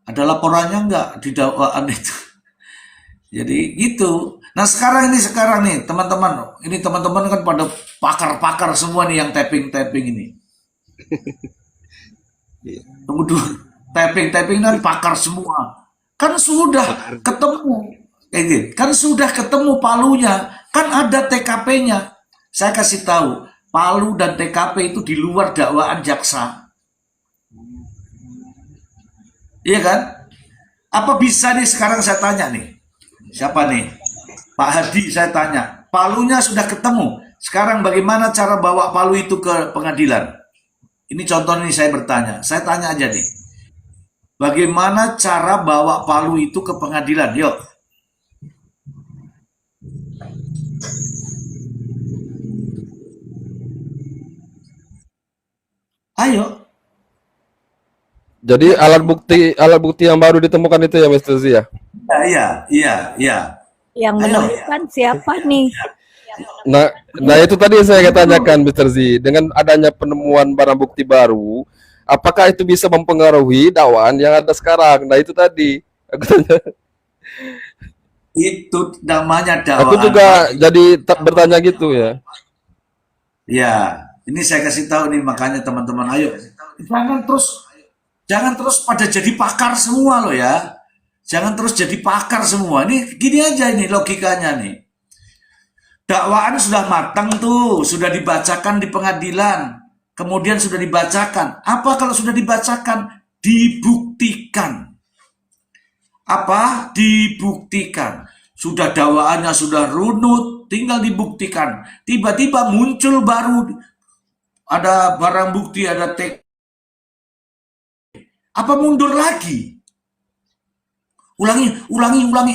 Ada laporannya nggak di dakwaan itu? Jadi gitu. Nah sekarang nih teman-teman, ini teman-teman kan pada pakar-pakar semua nih yang tapping ini. Tunggu dulu, tapping kan pakar semua. Kan sudah ketemu palunya, kan ada TKP-nya. Saya kasih tahu, palu dan TKP itu di luar dakwaan jaksa. Iya kan? Apa bisa nih sekarang saya tanya nih, siapa nih? Pak Hadi, saya tanya, palunya sudah ketemu. Sekarang bagaimana cara bawa palu itu ke pengadilan? Ini contoh nih saya bertanya, saya tanya aja nih. Bagaimana cara bawa palu itu ke pengadilan? Yuk. Ayo. Jadi alat bukti yang baru ditemukan itu ya, Mr. Z ya? Iya. Yang menemukan siapa nih? Nah itu tadi saya tanyakan, Mr. Z, dengan adanya penemuan barang bukti baru, apakah itu bisa mempengaruhi dakwaan yang ada sekarang? Nah itu tadi aku tanya. Itu namanya dakwaan. Aku juga jadi bertanya gitu ya. Ya, ini saya kasih tahu nih, makanya teman-teman ayo. Jangan terus pada jadi pakar semua loh ya. Jangan terus jadi pakar semua. Ini gini aja ini logikanya nih. Dakwaan sudah matang tuh, sudah dibacakan di pengadilan. Kemudian sudah dibacakan. Apa kalau sudah dibacakan? Dibuktikan. Apa? Dibuktikan. Sudah dakwaannya sudah runut, tinggal dibuktikan. Tiba-tiba muncul baru ada barang bukti, ada apa mundur lagi? Ulangi.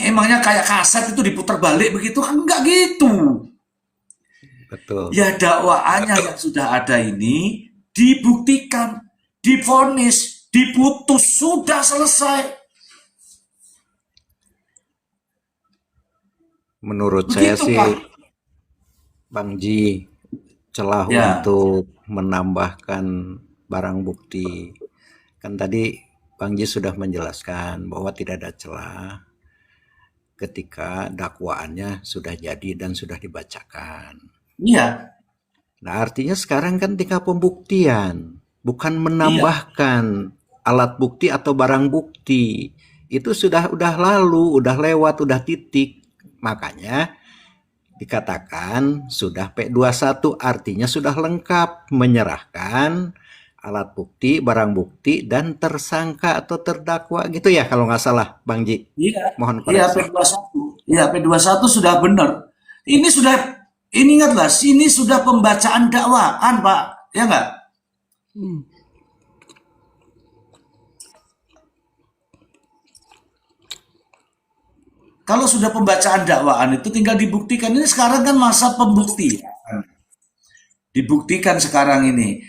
Emangnya kayak kaset itu diputar balik begitu? Enggak gitu. Betul. Ya dakwaannya yang sudah ada ini dibuktikan, divonis, diputus, sudah selesai. Menurut Begitu, saya sih, Pak. Bang Ji, celah Ya. untuk menambahkan barang bukti. Kan tadi Bang Ji sudah menjelaskan bahwa tidak ada celah ketika dakwaannya sudah jadi dan sudah dibacakan. Iya. Nah, artinya sekarang kan tinggal pembuktian, bukan menambahkan alat bukti atau barang bukti. Itu sudah lalu, udah lewat, udah titik. Makanya dikatakan sudah P21, artinya sudah lengkap menyerahkan alat bukti, barang bukti, dan tersangka atau terdakwa gitu ya kalau nggak salah, Bang Ji. Iya. Mohon Iya, koreksi. P21. Iya, P21 sudah benar. Ini ingatlah, ini sudah pembacaan dakwaan, Pak. Ya nggak? Kalau sudah pembacaan dakwaan itu tinggal dibuktikan. Ini sekarang kan masa pembuktian. Dibuktikan sekarang ini.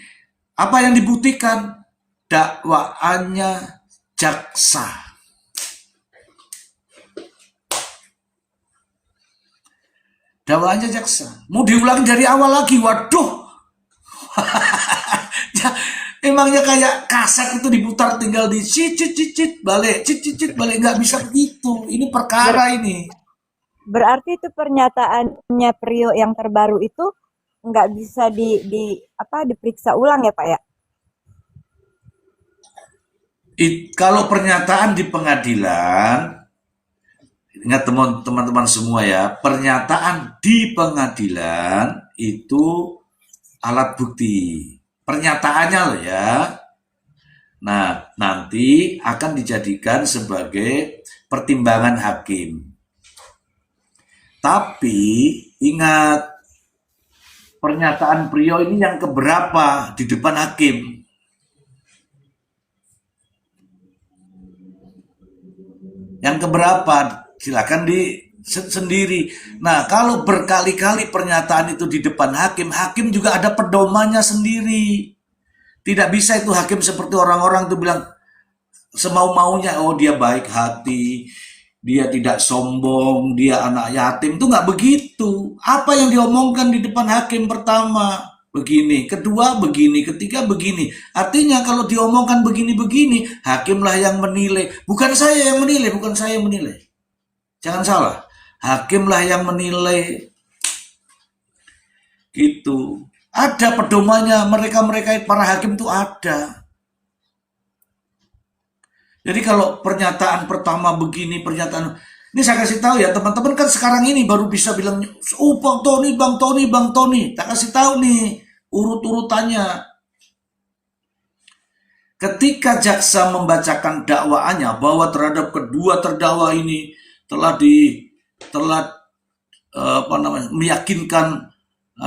Apa yang dibuktikan? Dakwaannya jaksa. Dakwaannya jaksa. Mau diulang dari awal lagi, waduh. Emangnya kayak kaset itu diputar tinggal di cicit balik, cicit balik, nggak bisa begitu. Ini perkara ini. Berarti itu pernyataannya Priyo yang terbaru itu nggak bisa diperiksa ulang ya Pak ya? Kalau pernyataan di pengadilan, ingat teman-teman semua ya, pernyataan di pengadilan itu alat bukti. Pernyataannya loh ya. Nah, nanti akan dijadikan sebagai pertimbangan hakim. Tapi ingat, pernyataan Priyo ini yang keberapa di depan hakim? Yang keberapa? Silakan sendiri. Nah, kalau berkali-kali pernyataan itu di depan hakim, hakim juga ada pedomannya sendiri. Tidak bisa itu hakim seperti orang-orang itu bilang semau-maunya, oh dia baik hati, dia tidak sombong, dia anak yatim. Itu nggak begitu. Apa yang diomongkan di depan hakim pertama begini, kedua begini, ketiga begini. Artinya kalau diomongkan begini-begini, hakimlah yang menilai. Bukan saya yang menilai, bukan saya yang menilai. Jangan salah, hakimlah yang menilai. Gitu. Ada pedomannya, mereka para hakim itu ada. Jadi kalau pernyataan pertama begini, pernyataan ini saya kasih tahu ya teman-teman, kan sekarang ini baru bisa bilang, oh Bang Tony. Tak kasih tahu nih urut-urutannya. Ketika jaksa membacakan dakwaannya bahwa terhadap kedua terdakwa ini telah meyakinkan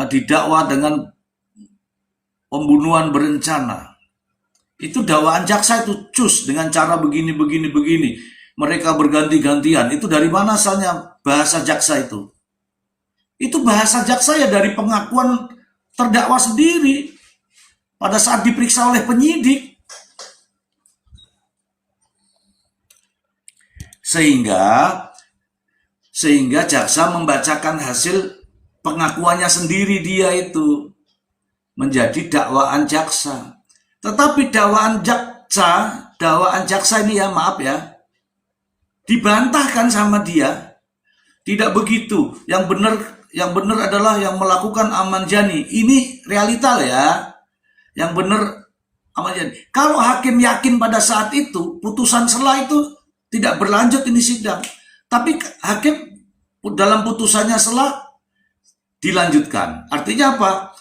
didakwa dengan pembunuhan berencana. Itu dakwaan jaksa itu cus dengan cara begini. Mereka berganti-gantian. Itu dari mana asalnya bahasa jaksa itu? Itu bahasa jaksa ya dari pengakuan terdakwa sendiri pada saat diperiksa oleh penyidik. Sehingga jaksa membacakan hasil pengakuannya sendiri, dia itu menjadi dakwaan jaksa. Tetapi dakwaan jaksa ini ya, maaf ya, dibantahkan sama dia. Tidak begitu. Yang benar adalah yang melakukan Ahmad Yani. Ini realita ya. Yang benar Ahmad Yani. Kalau hakim yakin pada saat itu, putusan selah itu tidak berlanjut ini sidang. Tapi hakim dalam putusannya selah dilanjutkan. Artinya apa?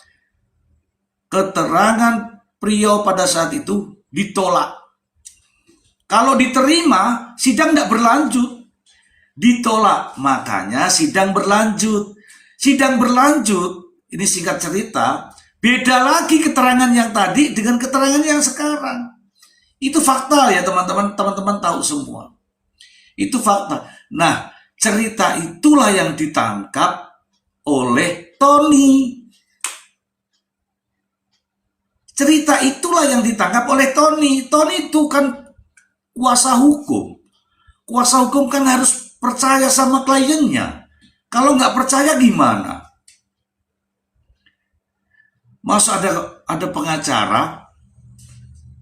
Keterangan Priyo pada saat itu ditolak. Kalau diterima, sidang tidak berlanjut. Ditolak, makanya sidang berlanjut. Sidang berlanjut, ini singkat cerita, beda lagi keterangan yang tadi dengan keterangan yang sekarang. Itu fakta ya teman-teman tahu semua. Itu fakta. Nah, cerita itulah yang ditangkap oleh Tony. Cerita itulah yang ditangkap oleh Tony. Tony itu kan kuasa hukum. Kuasa hukum kan harus percaya sama kliennya. Kalau nggak percaya gimana? Masa ada pengacara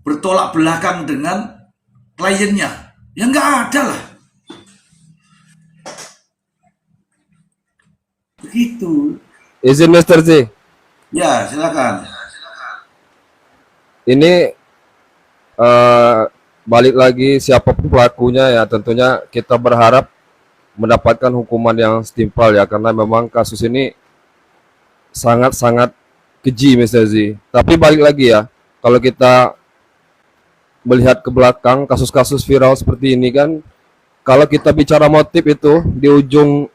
bertolak belakang dengan kliennya? Ya nggak ada lah. Begitu. Izin Mr. Z. Ya, silakan. Ini balik lagi siapapun pelakunya ya, tentunya kita berharap mendapatkan hukuman yang setimpal ya, karena memang kasus ini sangat-sangat keji Mr. Z. Tapi balik lagi ya, kalau kita melihat ke belakang kasus-kasus viral seperti ini kan, kalau kita bicara motif itu di ujung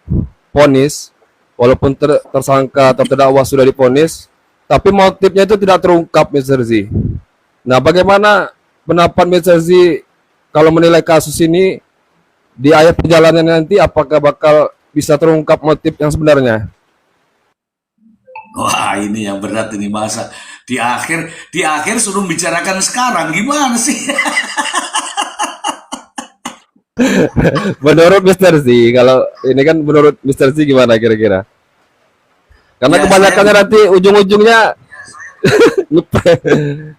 vonis, walaupun tersangka atau terdakwa sudah divonis, tapi motifnya itu tidak terungkap Mr. Z. Nah, bagaimana pendapat Mr. Z kalau menilai kasus ini di akhir perjalanan nanti, apakah bakal bisa terungkap motif yang sebenarnya? Wah, ini yang berat ini, masa di akhir suruh bicarakan sekarang, gimana sih? Menurut Mister Z, kalau ini kan menurut Mister Z gimana kira-kira? Karena Ya, kebanyakannya saya nanti ujung-ujungnya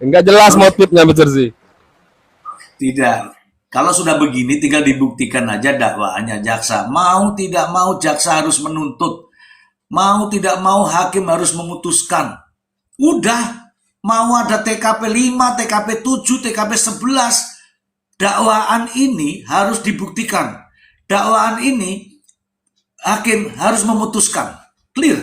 nggak jelas motifnya Mister Z. tidak. Kalau sudah begini tinggal dibuktikan aja dakwaannya jaksa. Mau tidak mau jaksa harus menuntut. Mau tidak mau hakim harus memutuskan. Udah, mau ada TKP 5, TKP 7, TKP 11. Dakwaan ini harus dibuktikan. Dakwaan ini hakim harus memutuskan. Clear.